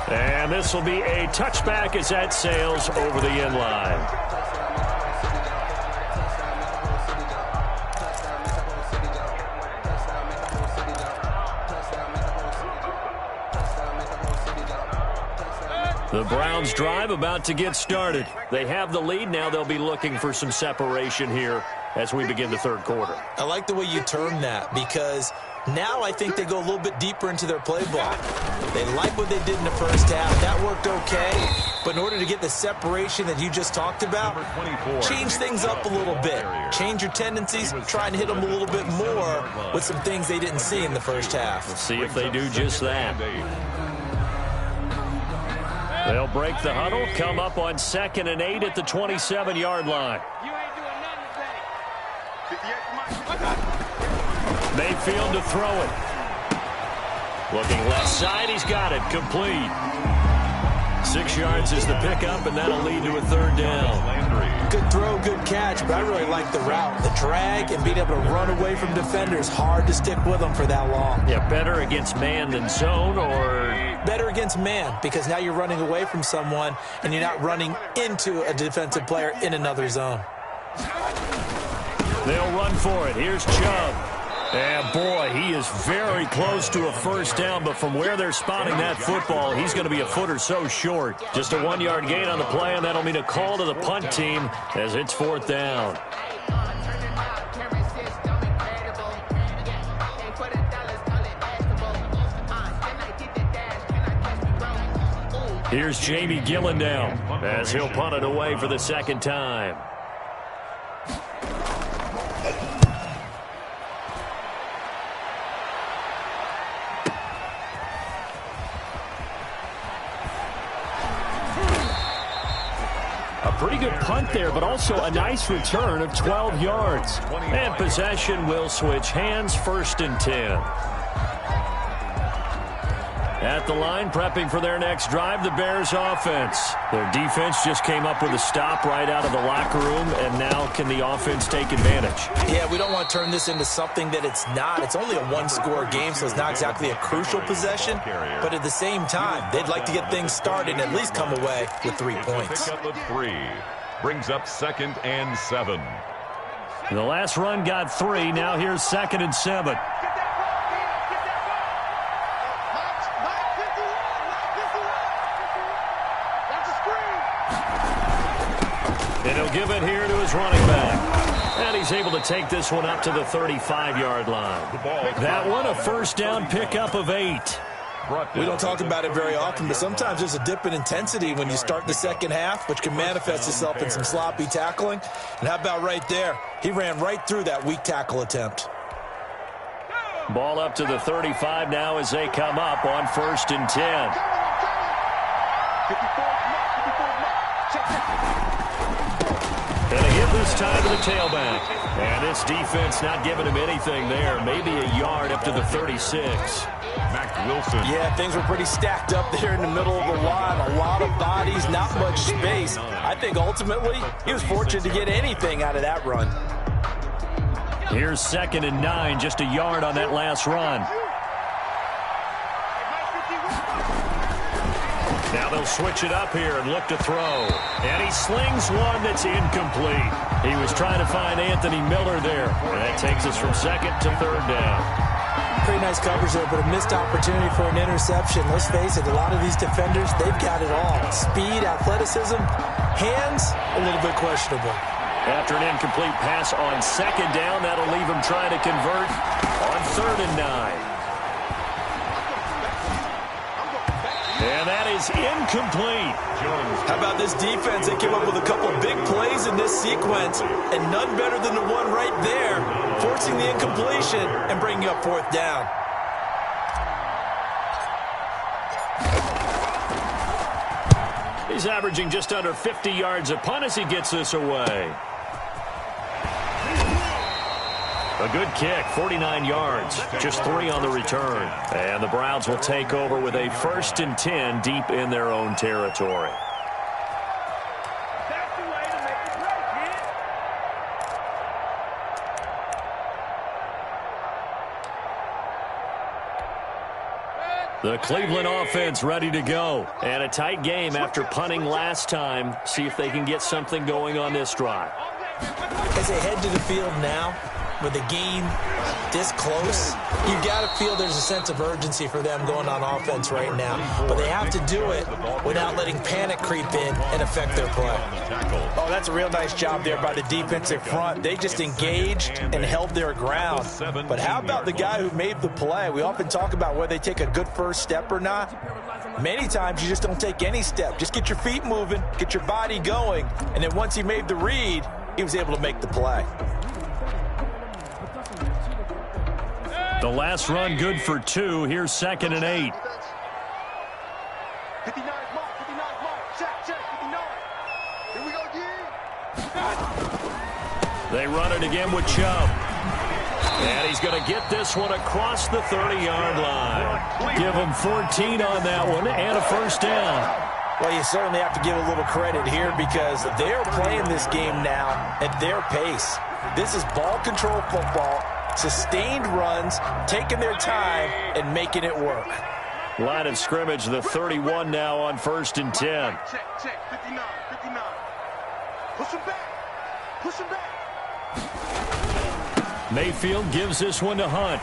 And this will be a touchback as that sails over the end line. The Browns drive about to get started. They have the lead. Now they'll be looking for some separation here as we begin the 3rd quarter. I like the way you term that because now I think they go a little bit deeper into their play block. They like what they did in the first half. That worked okay. But in order to get the separation that you just talked about, change things up a little bit. Change your tendencies. Try and hit them a little bit more with some things they didn't see in the first half. Let's see if they do just that. They'll break the huddle, come up on 2nd and 8 at the 27-yard line. Mayfield to throw it. Looking left side, he's got it, complete. 6 yards is the pickup, and that'll lead to a third down. Good throw, good catch, but I really like the route. The drag and being able to run away from defenders, hard to stick with them for that long. Yeah, better against man than zone, or? Better against man, because now you're running away from someone, and you're not running into a defensive player in another zone. They'll run for it. Here's Chubb. And, boy, he is very close to a first down, but from where they're spotting that football, he's going to be a foot or so short. Just a 1-yard gain on the play, and that'll mean a call to the punt team as it's 4th down. Here's Jamie Gillen now as he'll punt it away for the second time. Pretty good punt there, but also a nice return of 12 yards. And possession will switch hands, 1st and 10. At the line, prepping for their next drive, the Bears offense. Their defense just came up with a stop right out of the locker room, and now can the offense take advantage? Yeah, we don't want to turn this into something that it's not. It's only a one-score game, so it's not exactly a crucial possession. But at the same time, they'd like to get things started and at least come away with 3 points. Pickup of 3 brings up 2nd and 7. The last run got 3. Now here's 2nd and 7. And he'll give it here to his running back. And he's able to take this one up to the 35-yard line. That one, a first down pickup of 8. We don't talk about it very often, but sometimes there's a dip in intensity when you start the second half, which can manifest itself in some sloppy tackling. And how about right there? He ran right through that weak tackle attempt. Ball up to the 35 now as they come up on 1st and 10. And a hit this time to the tailback. And this defense not giving him anything there. Maybe a yard up to the 36. Mac Wilson. Yeah, things were pretty stacked up there in the middle of the line. A lot of bodies, not much space. I think ultimately he was fortunate to get anything out of that run. Here's 2nd and 9, just a yard on that last run. Now they'll switch it up here and look to throw. And he slings one that's incomplete. He was trying to find Anthony Miller there. And that takes us from 2nd to 3rd down. Pretty nice coverage there, but a missed opportunity for an interception. Let's face it, a lot of these defenders, they've got it all. Speed, athleticism, hands, a little bit questionable. After an incomplete pass on 2nd down, that'll leave him trying to convert on 3rd and 9. And that is incomplete. How about this defense? They came up with a couple of big plays in this sequence, and none better than the one right there, forcing the incompletion and bringing up 4th down. He's averaging just under 50 yards a punt as he gets this away. A good kick, 49 yards, just 3 on the return. And the Browns will take over with a 1st and 10 deep in their own territory. The Cleveland offense ready to go. And a tight game after punting last time. See if they can get something going on this drive. As they head to the field now, with the game this close, you got to feel there's a sense of urgency for them going on offense right now. But they have to do it without letting panic creep in and affect their play. Oh, that's a real nice job there by the defensive front. They just engaged and held their ground. But how about the guy who made the play? We often talk about whether they take a good first step or not. Many times you just don't take any step. Just get your feet moving, get your body going, and then once he made the read, he was able to make the play. The last run good for 2. Here's 2nd and 8. 59 mark, 59 mark. Check, 59. Here we go again. They run it again with Chubb. And he's going to get this one across the 30-yard line. Give him 14 on that one and a first down. Well, you certainly have to give a little credit here because they're playing this game now at their pace. This is ball control football, sustained runs, taking their time, and making it work. Line of scrimmage, the 31 now on 1st and 10. Check, 59. Push him back. Mayfield gives this one to Hunt.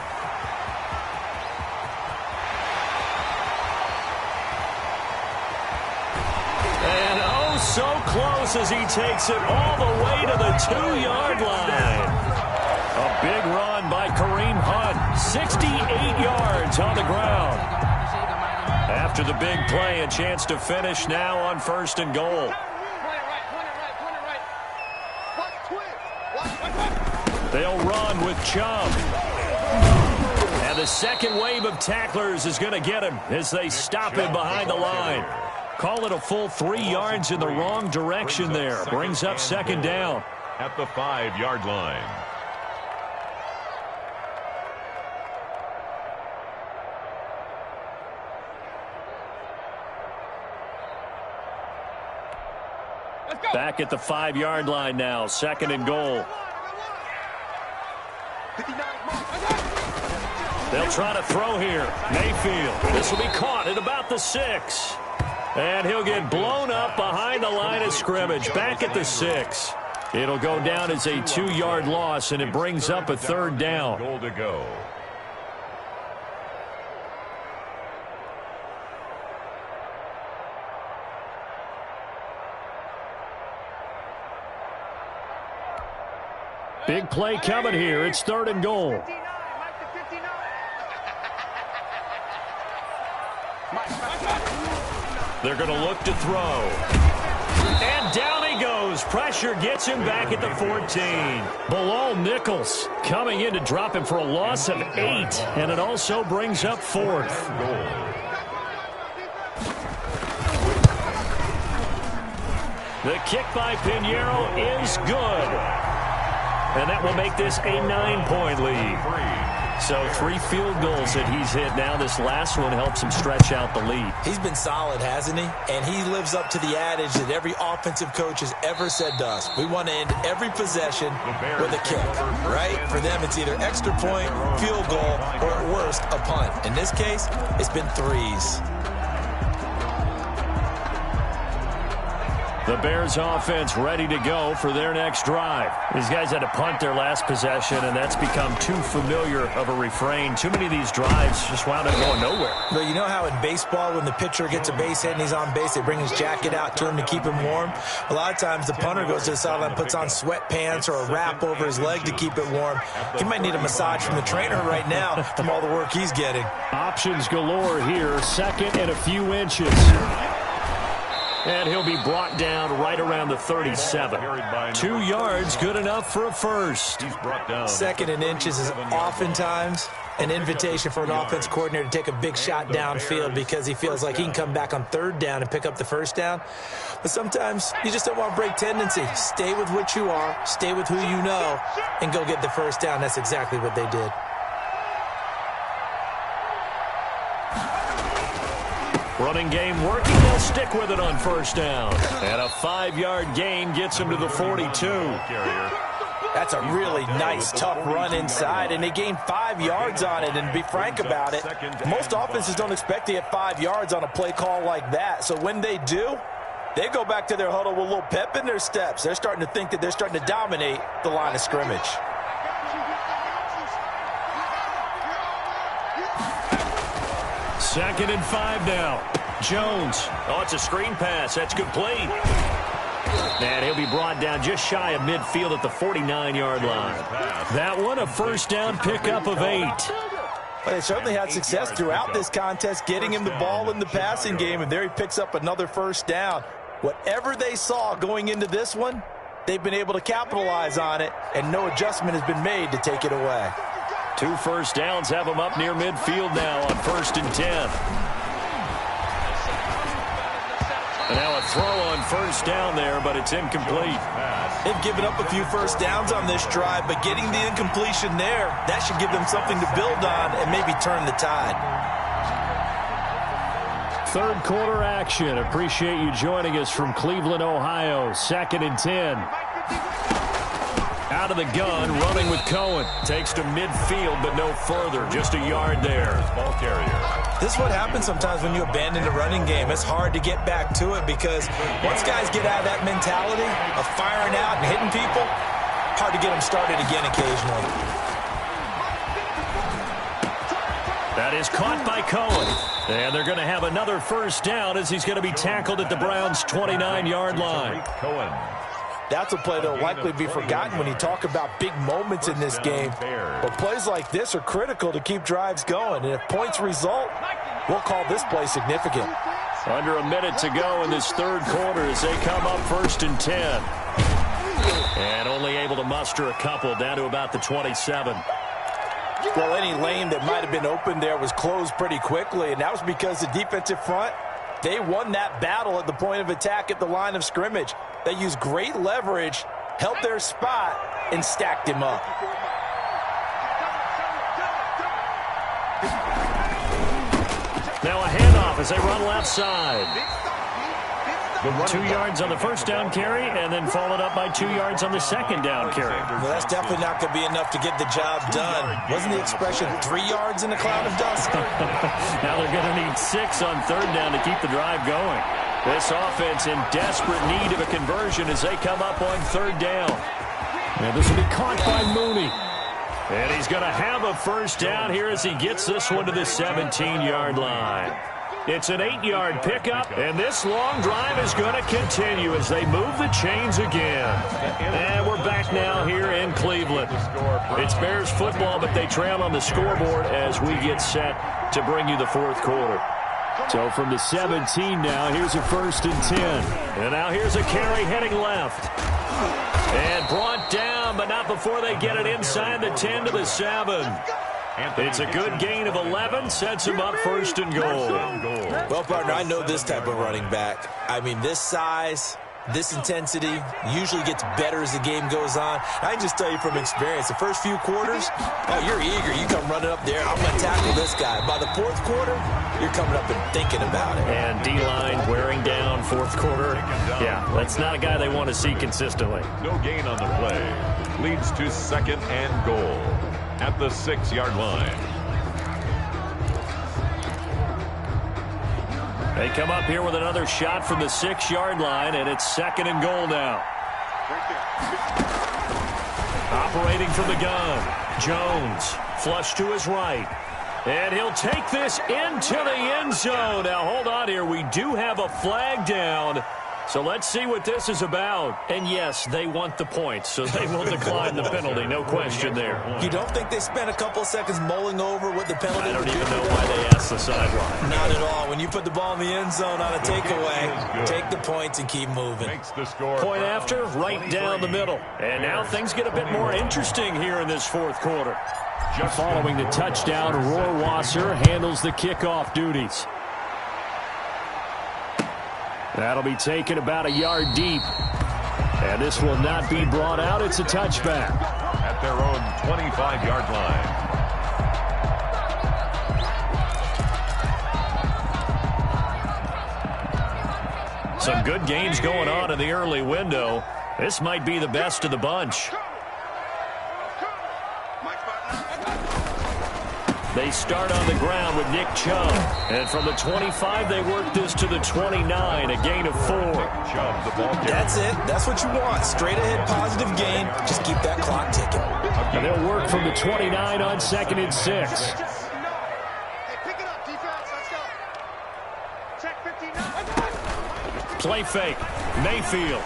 And oh, so close as he takes it all the way to the 2-yard line. A big run by Kareem Hunt. 68 yards on the ground. After the big play, a chance to finish now on 1st and goal. They'll run with Chubb. And the second wave of tacklers is going to get him as they stop him behind the line. Call it a full 3 yards in the wrong direction there. Brings up 2nd down. At the 5-yard line. Back at the 5-yard line now. 2nd and goal. They'll try to throw here. Mayfield. This will be caught at about the 6. And he'll get blown up behind the line of scrimmage. Back at the 6. It'll go down as a 2-yard loss, and it brings up a 3rd down. Goal to go. Big play coming here. It's 3rd and goal. They're going to look to throw. And down he goes. Pressure gets him back at the 14. Bilal Nichols coming in to drop him for a loss of 8. And it also brings up 4th. The kick by Pinheiro is good. And that will make this a 9-point lead. So 3 field goals that he's hit now. This last one helps him stretch out the lead. He's been solid, hasn't he? And he lives up to the adage that every offensive coach has ever said to us. We want to end every possession with a kick, right? For them, it's either extra point, field goal, or at worst, a punt. In this case, it's been 3s. The Bears offense ready to go for their next drive. These guys had to punt their last possession, and that's become too familiar of a refrain. Too many of these drives just wound up going nowhere. But you know how in baseball, when the pitcher gets a base hit and he's on base, they bring his jacket out to him to keep him warm? A lot of times the punter goes to the sideline, puts on sweatpants or a wrap over his leg to keep it warm. He might need a massage from the trainer right now from all the work he's getting. Options galore here. 2nd and a few inches. And he'll be brought down right around the 37. 2 yards, good enough for a first. 2nd and inches is oftentimes an invitation for an offense coordinator to take a big shot downfield because he feels like he can come back on 3rd down and pick up the 1st down. But sometimes you just don't want to break tendency. Stay with what you are, stay with who you know, and go get the 1st down. That's exactly what they did. Running game working. They'll stick with it on 1st down. And a 5-yard gain gets him to the 42. That's a really nice, tough run inside, and they gained 5 yards on it. And to be frank about it, most offenses don't expect to get 5 yards on a play call like that. So when they do, they go back to their huddle with a little pep in their steps. They're starting to think that they're starting to dominate the line of scrimmage. Second and 5 now. Jones. Oh, it's a screen pass. That's complete. And he'll be brought down just shy of midfield at the 49-yard line. That one, a 1st down pickup of 8. Well, they certainly had success throughout this contest, getting him the ball in the passing game, and there he picks up another 1st down. Whatever they saw going into this one, they've been able to capitalize on it, and no adjustment has been made to take it away. 2 1st downs have them up near midfield now on 1st and 10. And now a throw on 1st down there, but it's incomplete. They've given up a few 1st downs on this drive, but getting the incompletion there, that should give them something to build on and maybe turn the tide. Third quarter action. Appreciate you joining us from Cleveland, Ohio. 2nd and 10. Out of the gun, running with Cohen. Takes to midfield, but no further. Just a yard there. Ball carrier. This is what happens sometimes when you abandon the running game. It's hard to get back to it because once guys get out of that mentality of firing out and hitting people, hard to get them started again occasionally. That is caught by Cohen. And they're going to have another first down as he's going to be tackled at the Browns' 29-yard line. Cohen. That's a play that will likely be forgotten when you talk about big moments in this game. But plays like this are critical to keep drives going. And if points result, we'll call this play significant. Under a minute to go in this third quarter as they come up 1st and 10. And only able to muster a couple down to about the 27. Well, any lane that might have been open there was closed pretty quickly, and that was because the defensive front, they won that battle at the point of attack at the line of scrimmage. They used great leverage, held their spot, and stacked him up. Now a handoff as they run left side. 2 yards on the first down carry, and then followed up by 2 yards on the second down carry. Well, that's definitely not going to be enough to get the job done. Wasn't the expression 3 yards in a cloud of dust? Now they're going to need 6 on third down to keep the drive going. This offense in desperate need of a conversion as they come up on third down. And this will be caught by Mooney. And he's going to have a first down here as he gets this one to the 17-yard line. It's an 8-yard pickup, and this long drive is going to continue as they move the chains again. And we're back now here in Cleveland. It's Bears football, but they trail on the scoreboard as we get set to bring you the fourth quarter. So from the 17 now, here's a 1st and 10. And now here's a carry heading left. And brought down, but not before they get it inside the 10 to the 7. It's a good gain of 11, sets him up 1st and goal. Well, partner, I know this type of running back. I mean, this size, this intensity usually gets better as the game goes on. I can just tell you from experience, the first few quarters, oh, you're eager. You come running up there, I'm going to tackle this guy. By the fourth quarter, you're coming up and thinking about it. And D-line wearing down fourth quarter. Yeah, that's not a guy they want to see consistently. No gain on the play. Leads to 2nd and goal at the 6-yard line. They come up here with another shot from the 6-yard line, and it's 2nd and goal now. Operating from the gun, Jones, flush to his right. And he'll take this into the end zone. Now, hold on here. We do have a flag down. So let's see what this is about. And yes, they want the points, so they will decline the penalty. No question there. You don't think they spent a couple seconds mulling over what the penalty I don't would even do know to why them? they asked the sideline. Not at all. When you put the ball in the end zone on a takeaway, take the points and keep moving. Makes the score. Point after, right down the middle. And now things get a bit more interesting here in this fourth quarter. Following the touchdown, Rohrwasser handles the kickoff duties. That'll be taken about a yard deep. And this will not be brought out. It's a touchback. At their own 25-yard line. Some good games going on in the early window. This might be the best of the bunch. They start on the ground with Nick Chubb. And from the 25, they work this to the 29, a gain of 4. Chubb, the ball carrier. That's it. That's what you want. Straight ahead positive gain. Just keep that clock ticking. And they'll work from the 29 on 2nd and 6. Play fake. Mayfield.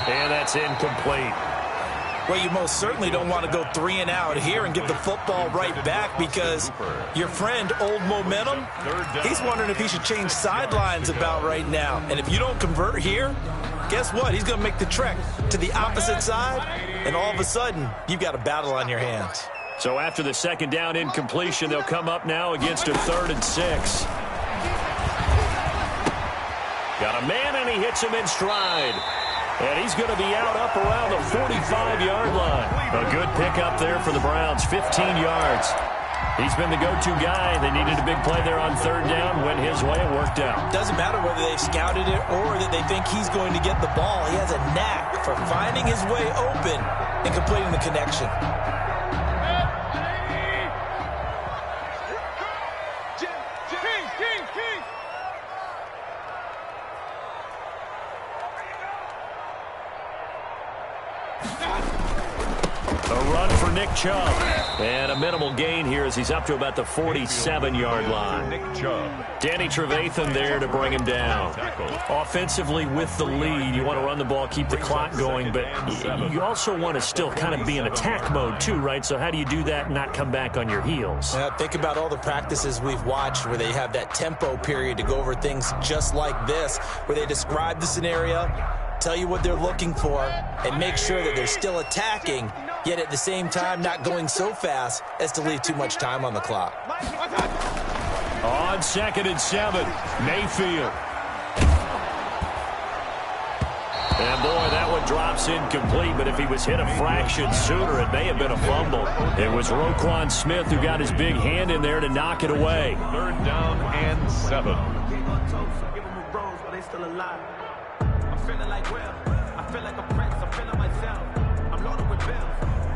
And that's incomplete. Well, you most certainly don't want to go 3 and out here and give the football right back because your friend, Old Momentum, he's wondering if he should change sidelines about right now. And if you don't convert here, guess what? He's going to make the trek to the opposite side, and all of a sudden, you've got a battle on your hands. So after the 2nd down incompletion, they'll come up now against a 3rd and 6. Got a man, and he hits him in stride. And he's going to be out up around the 45-yard line. A good pickup there for the Browns, 15 yards. He's been the go-to guy. They needed a big play there on third down. Went his way. It worked out. Doesn't matter whether they've scouted it or that they think he's going to get the ball. He has a knack for finding his way open and completing the connection. Nick Chubb. And a minimal gain here as he's up to about the 47-yard line. Nick Chubb. Danny Trevathan there to bring him down. Offensively with the lead, you want to run the ball, keep the clock going, but you also want to still kind of be in attack mode too, right? So how do you do that and not come back on your heels? Think about all the practices we've watched where they have that tempo period to go over things just like this, where they describe the scenario, tell you what they're looking for, and make sure that they're still attacking, yet at the same time not going so fast as to leave too much time on the clock. On 2nd and 7, Mayfield. And boy, that one drops incomplete, but if he was hit a fraction sooner, it may have been a fumble. It was Roquan Smith who got his big hand in there to knock it away. 3rd down and 7. I'm feeling like Will. I feel like a prince. I'm feeling myself. I'm loaded with bills.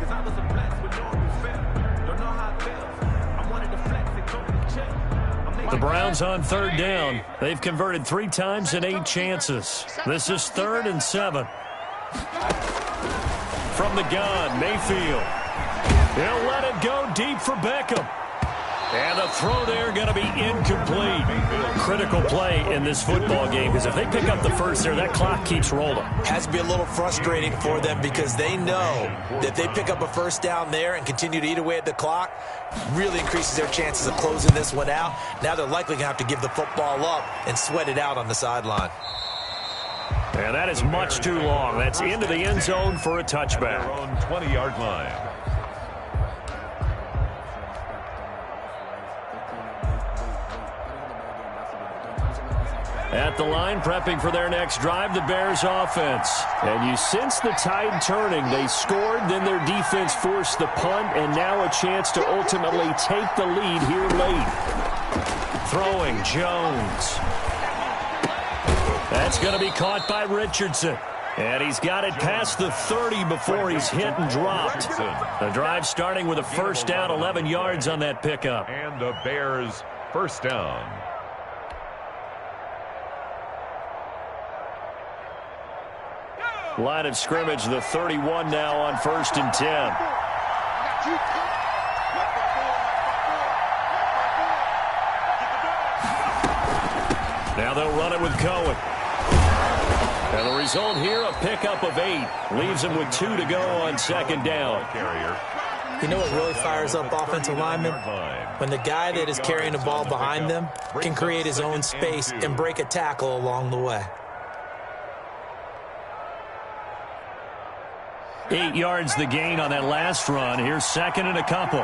Cause I wasn't blessed with no refill. Don't know how it feels. I wanted to flex and totally chill. The Browns on 3rd down. They've converted 3 times in 8 chances. This is 3rd and 7. From the gun, Mayfield. He'll let it go deep for Beckham. And the throw there going to be incomplete. Critical play in this football game because if they pick up the first there, that clock keeps rolling. Has to be a little frustrating for them because they know that they pick up a first down there and continue to eat away at the clock, really increases their chances of closing this one out. Now they're likely going to have to give the football up and sweat it out on the sideline. And that is much too long. That's into the end zone for a touchback. Their own 20-yard line. At the line, prepping for their next drive, the Bears offense. And you sense the tide turning. They scored, then their defense forced the punt, and now a chance to ultimately take the lead here late. Throwing, Jones. That's going to be caught by Richardson. And he's got it past the 30 before he's hit and dropped. The drive starting with a first down, 11 yards on that pickup. And the Bears first down. Line of scrimmage, the 31 now on 1st and 10. Now they'll run it with Cohen. And the result here, a pickup of 8. Leaves him with 2 to go on 2nd down. You know what really fires up offensive linemen? When the guy that is carrying the ball behind them can create his own space and break a tackle along the way. 8 yards the gain on that last run. Here's 2nd and a couple.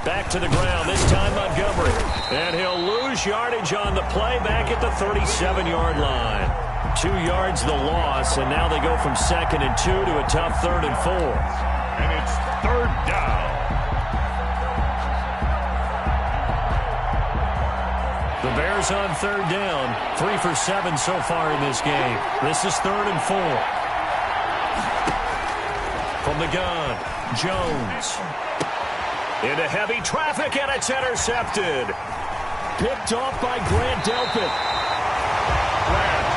Back to the ground, this time Montgomery. And he'll lose yardage on the play back at the 37-yard line. 2 yards the loss, and now they go from 2nd and 2 to a tough 3rd and 4. And it's 3rd down. The Bears on 3rd down, 3 for 7 so far in this game. This is 3rd and 4. From the gun, Jones. Into heavy traffic, and it's intercepted. Picked off by Grant Delpit.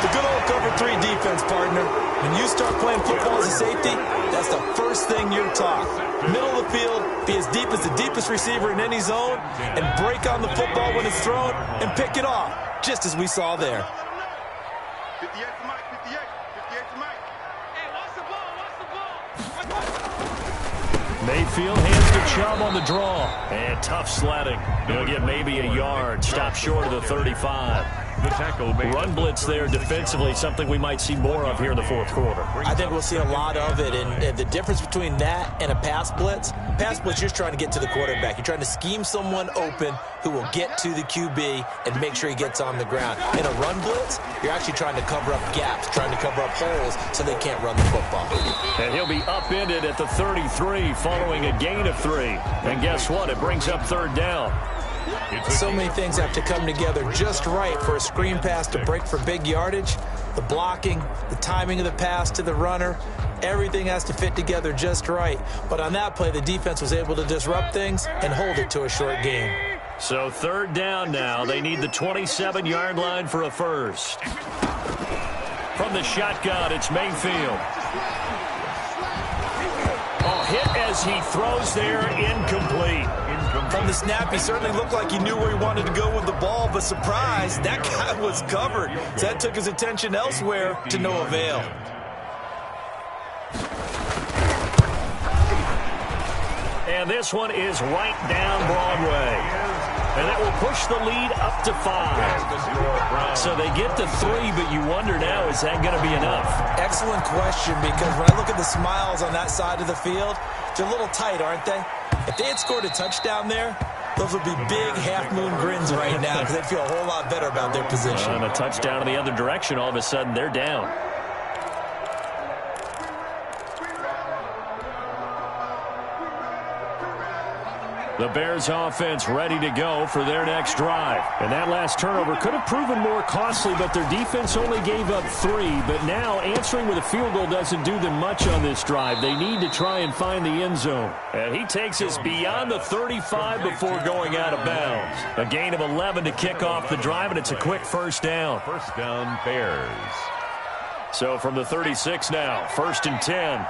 The good old cover 3 defense, partner. When you start playing football as a safety, that's the first thing you're taught. Middle of the field, be as deep as the deepest receiver in any zone, and break on the football when it's thrown, and pick it off, just as we saw there. 58 to Mike, 58 to Mike. Hey, watch the ball, watch the ball. Mayfield hands to Chubb on the draw. And tough sledding. He'll get maybe a yard. Stop short of the 35. The tackle made. Run blitz there defensively, something we might see more of here in the 4th quarter. I think we'll see a lot of it, and the difference between that and a pass blitz, you're just trying to get to the quarterback. You're trying to scheme someone open, who will get to the QB and make sure he gets on the ground. In a run blitz, you're actually trying to cover up gaps, trying to cover up holes so they can't run the football. And he'll be upended at the 33 following a gain of 3. And guess what? It brings up third down. So many things have to come together just right for a screen pass to break for big yardage. The blocking, the timing of the pass to the runner, everything has to fit together just right. But on that play, the defense was able to disrupt things and hold it to a short game. So third down now. They need the 27-yard line for a first. From the shotgun, it's Mayfield. Oh, hit as he throws there, incomplete. From the snap, he certainly looked like he knew where he wanted to go with the ball, but surprise, that guy was covered. So that took his attention elsewhere to no avail. And this one is right down Broadway. And that will push the lead up to 5. So they get to 3, but you wonder now, is that going to be enough? Excellent question, because when I look at the smiles on that side of the field, they're a little tight, aren't they? If they had scored a touchdown there, those would be big half-moon grins right now because they'd feel a whole lot better about their position. And a touchdown in the other direction, all of a sudden they're down. The Bears offense ready to go for their next drive. And that last turnover could have proven more costly, but their defense only gave up 3. But now answering with a field goal doesn't do them much on this drive. They need to try and find the end zone. And he takes us beyond the 35 before going out of bounds. A gain of 11 to kick off the drive, and it's a quick first down. First down, Bears. So from the 36 now, 1st and 10.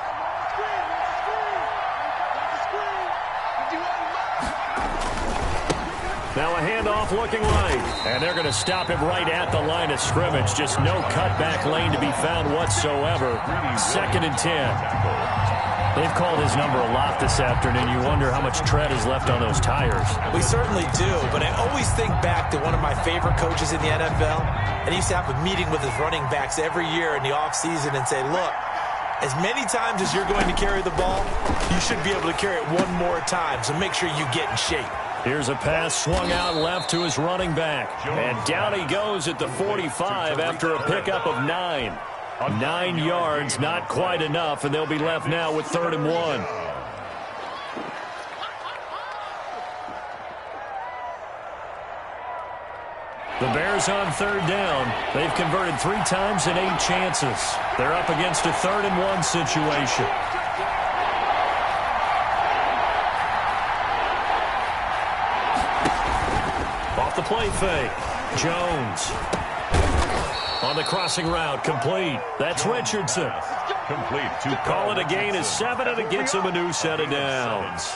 Now a handoff looking right. And they're going to stop him right at the line of scrimmage. Just no cutback lane to be found whatsoever. 2nd and 10. They've called his number a lot this afternoon. You wonder how much tread is left on those tires. We certainly do, but I always think back to one of my favorite coaches in the NFL. And he used to have a meeting with his running backs every year in the offseason and say, look, as many times as you're going to carry the ball, you should be able to carry it one more time, so make sure you get in shape. Here's a pass swung out left to his running back. And down he goes at the 45 after a pickup of 9. 9 yards, not quite enough, and they'll be left now with 3rd and 1. The Bears on 3rd down. They've converted 3 times in 8 chances. They're up against a 3rd and 1 situation. Off the play fake. Jones. On the crossing route, complete. That's Richardson. Complete. Call it a gain of 7, and it gets him a new set of downs.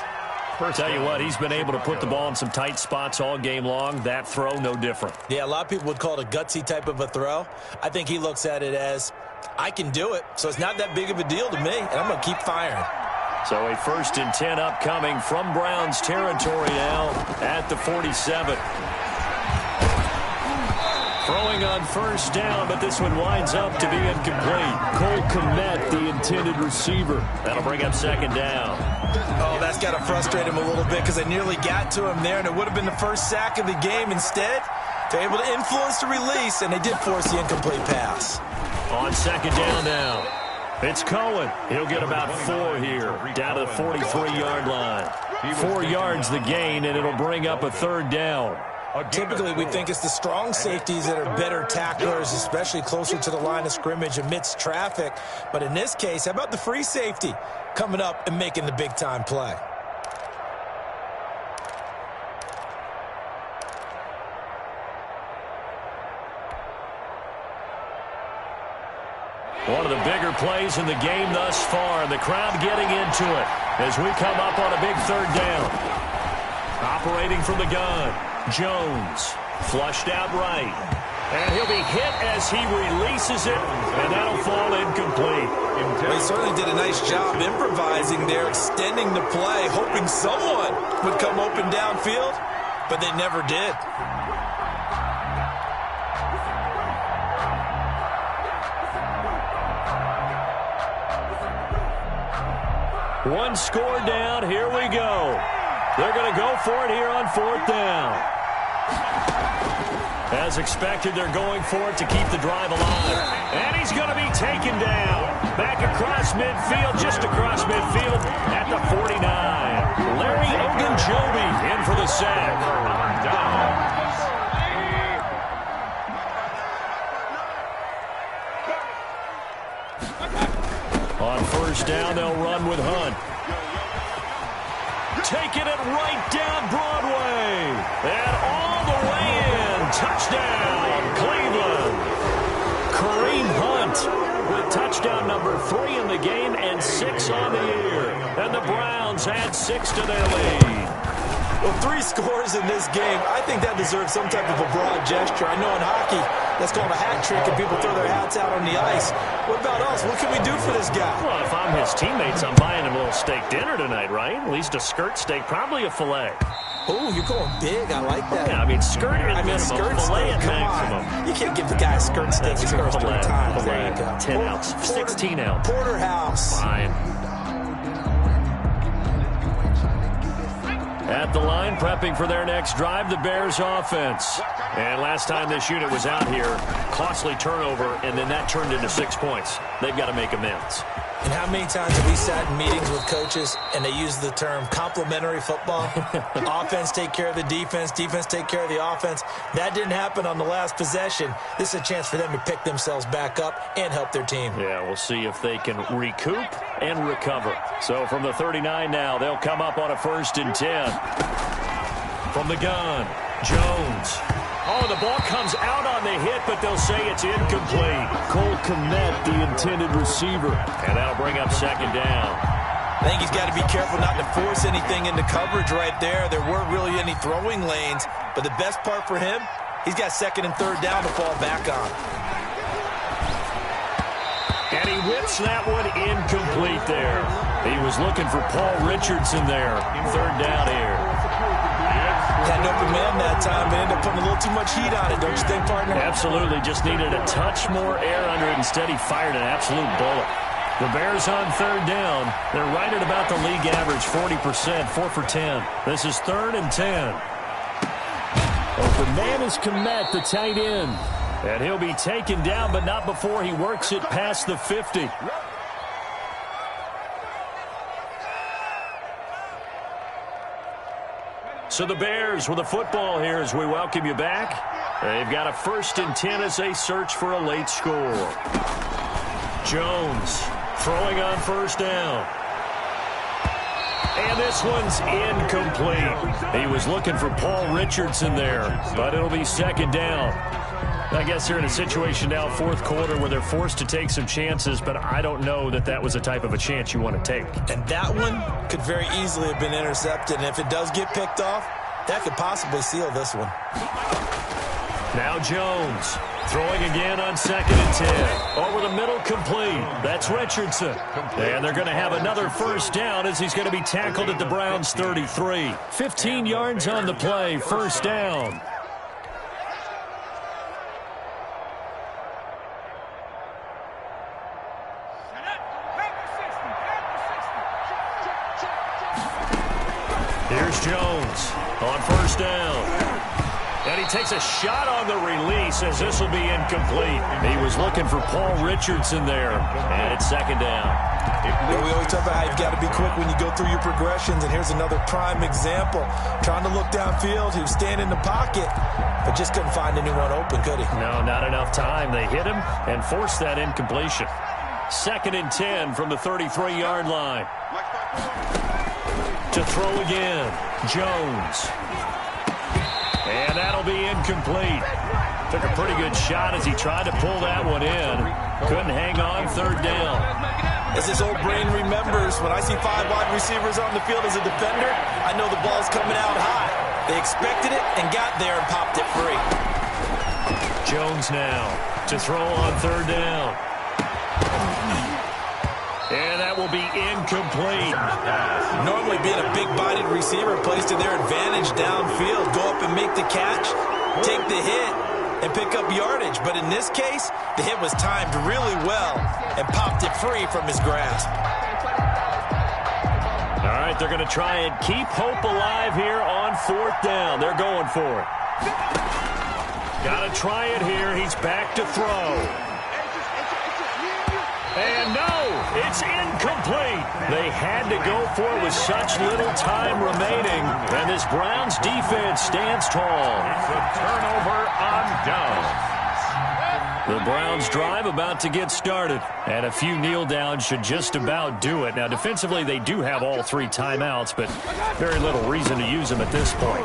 Tell you what, he's been able to put the ball in some tight spots all game long. That throw, no different. Yeah, a lot of people would call it a gutsy type of a throw. I think he looks at it as, I can do it, so it's not that big of a deal to me, and I'm going to keep firing. So a 1st and 10 upcoming from Browns territory now at the 47. Throwing on 1st down, but this one winds up to be incomplete. Cole Kmet, the intended receiver. That'll bring up 2nd down. Oh, that's got to frustrate him a little bit because I nearly got to him there, and it would have been the first sack of the game. Instead, they're able to influence the release, and they did force the incomplete pass. On 2nd down now. It's Cohen. He'll get about 4 here, down to the 43-yard line. 4 yards the gain, and it'll bring up a 3rd down. Typically, we think it's the strong safeties that are better tacklers, especially closer to the line of scrimmage amidst traffic. But in this case, how about the free safety coming up and making the big-time play? One of the bigger plays in the game thus far, and the crowd getting into it as we come up on a big 3rd down. Operating from the gun. Jones, flushed out right. And he'll be hit as he releases it, and that'll fall incomplete. Well, he certainly did a nice job improvising there, extending the play, hoping someone would come open downfield, but they never did. One score down, here we go. They're going to go for it here on 4th down. As expected, they're going for it to keep the drive alive. And he's going to be taken down. Back across midfield, just across midfield at the 49. Larry Ogunjobi in for the sack. On first down, they'll run with Hunt. Taking it right down Broadway. And all the way in. Touchdown, Cleveland. Kareem Hunt with touchdown number 3 in the game and 6 on the year. And the Browns add 6 to their lead. Well, 3 scores in this game. I think that deserves some type of a broad gesture. I know in hockey, that's called a hat trick, and people throw their hats out on the ice. What about us? What can we do for this guy? Well, if I'm his teammates, I'm buying him a little steak dinner tonight, right? At least a skirt steak, probably a filet. Oh, you're going big. I like that. Yeah, I mean, skirt at minimum, skirt filet steak, at maximum. You can't give the guy a skirt steak. He scores 3 times. Filet, There you go. 10 ounce, 16 ounce. Porterhouse. Fine. At the line, prepping for their next drive, the Bears offense. And last time this unit was out here, costly turnover, and then that turned into 6 points. They've got to make amends. And how many times have we sat in meetings with coaches and they use the term complementary football? Offense take care of the defense, defense take care of the offense. That didn't happen on the last possession. This is a chance for them to pick themselves back up and help their team. Yeah, we'll see if they can recoup and recover. So from the 39 now, they'll come up on a 1st and 10. From the gun, Jones. Oh, the ball comes out on the hit, but they'll say it's incomplete. Cole Kmet, the intended receiver. And that'll bring up 2nd down. I think he's got to be careful not to force anything into coverage right there. There weren't really any throwing lanes. But the best part for him, he's got 2nd and 3rd down to fall back on. And he whips that one incomplete there. He was looking for Paul Richardson there. 3rd down here. Had an open man that time, but ended up putting a little too much heat on it, don't you think, partner? Absolutely. Just needed a touch more air under it. Instead, he fired an absolute bullet. The Bears on 3rd down. They're right at about the league average, 40%, 4 for 10. This is 3rd and 10. Open man is Kmet, the tight end. And he'll be taken down, but not before he works it past the 50. So the Bears with the football here as we welcome you back. They've got a 1st and 10 as they search for a late score. Jones throwing on 1st down. And this one's incomplete. He was looking for Paul Richardson there, but it'll be 2nd down. I guess they're in a situation now, 4th quarter, where they're forced to take some chances, but I don't know that that was the type of a chance you want to take. And that one could very easily have been intercepted, and if it does get picked off, that could possibly seal this one. Now Jones throwing again on 2nd and 10. Over the middle, complete. That's Richardson. And they're going to have another 1st down as he's going to be tackled at the Browns' 33. 15 yards on the play, 1st down. Here's Jones on 1st down. And he takes a shot on the release as this will be incomplete. He was looking for Paul Richardson there. And it's 2nd down. Yeah, we always talk about how you've got to be quick when you go through your progressions. And here's another prime example. Trying to look downfield. He was standing in the pocket, but just couldn't find anyone open, could he? No, not enough time. They hit him and forced that incompletion. 2nd and 10 from the 33-yard line. To throw again, Jones. And that'll be incomplete. Took a pretty good shot as he tried to pull that one in. Couldn't hang on, 3rd down. As his old brain remembers, when I see 5 wide receivers on the field as a defender, I know the ball's coming out high. They expected it and got there and popped it free. Jones now to throw on 3rd down. And that will be incomplete. Normally being a big-bodied receiver plays to their advantage downfield. Go up and make the catch, take the hit, and pick up yardage. But in this case, the hit was timed really well and popped it free from his grasp. All right, they're going to try and keep hope alive here on 4th down. They're going for it. Got to try it here. He's back to throw. And no, it's incomplete. They had to go for it with such little time remaining. And this Browns defense stands tall. It's a turnover on downs. The Browns drive about to get started. And a few kneel downs should just about do it. Now, defensively, they do have all 3 timeouts, but very little reason to use them at this point.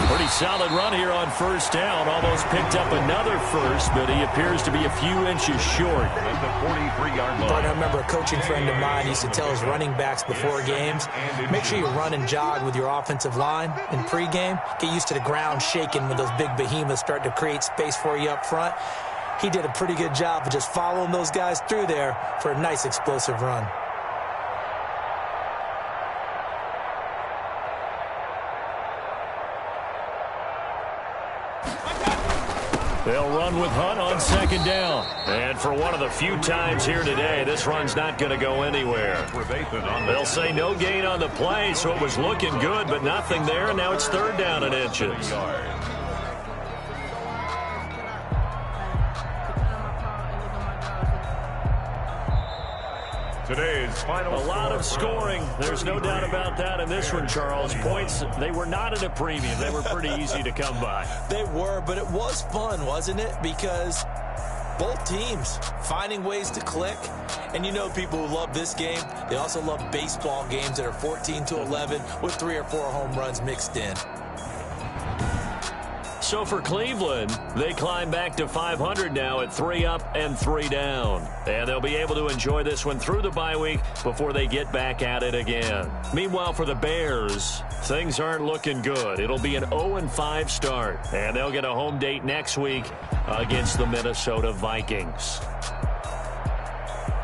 Pretty solid run here on first down. Almost picked up another first, but he appears to be a few inches short. At the 43-yard line. I remember a coaching friend of mine used to tell his running backs before games, make sure you run and jog with your offensive line in pregame. Get used to the ground shaking when those big behemoths start to create space for you up front. He did a pretty good job of just following those guys through there for a nice explosive run. They'll run with Hunt on second down. And for one of the few times here today, this run's not going to go anywhere. They'll say no gain on the play, so it was looking good, but nothing there, and now it's third down and inches. Today's final A lot of scoring. There's no doubt about that in this one, Charles. Points, they were not at a premium. They were pretty easy to come by. They were, but it was fun, wasn't it? Because both teams finding ways to click. And you know people who love this game, they also love baseball games that are 14-11 with 3 or 4 home runs mixed in. So for Cleveland, they climb back to 500 now at 3 up and 3 down. And they'll be able to enjoy this one through the bye week before they get back at it again. Meanwhile, for the Bears, things aren't looking good. It'll be an 0-5 start, and they'll get a home date next week against the Minnesota Vikings.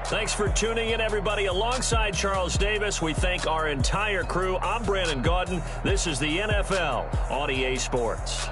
Thanks for tuning in, everybody. Alongside Charles Davis, we thank our entire crew. I'm Brandon Gaudin. This is the NFL on EA Sports.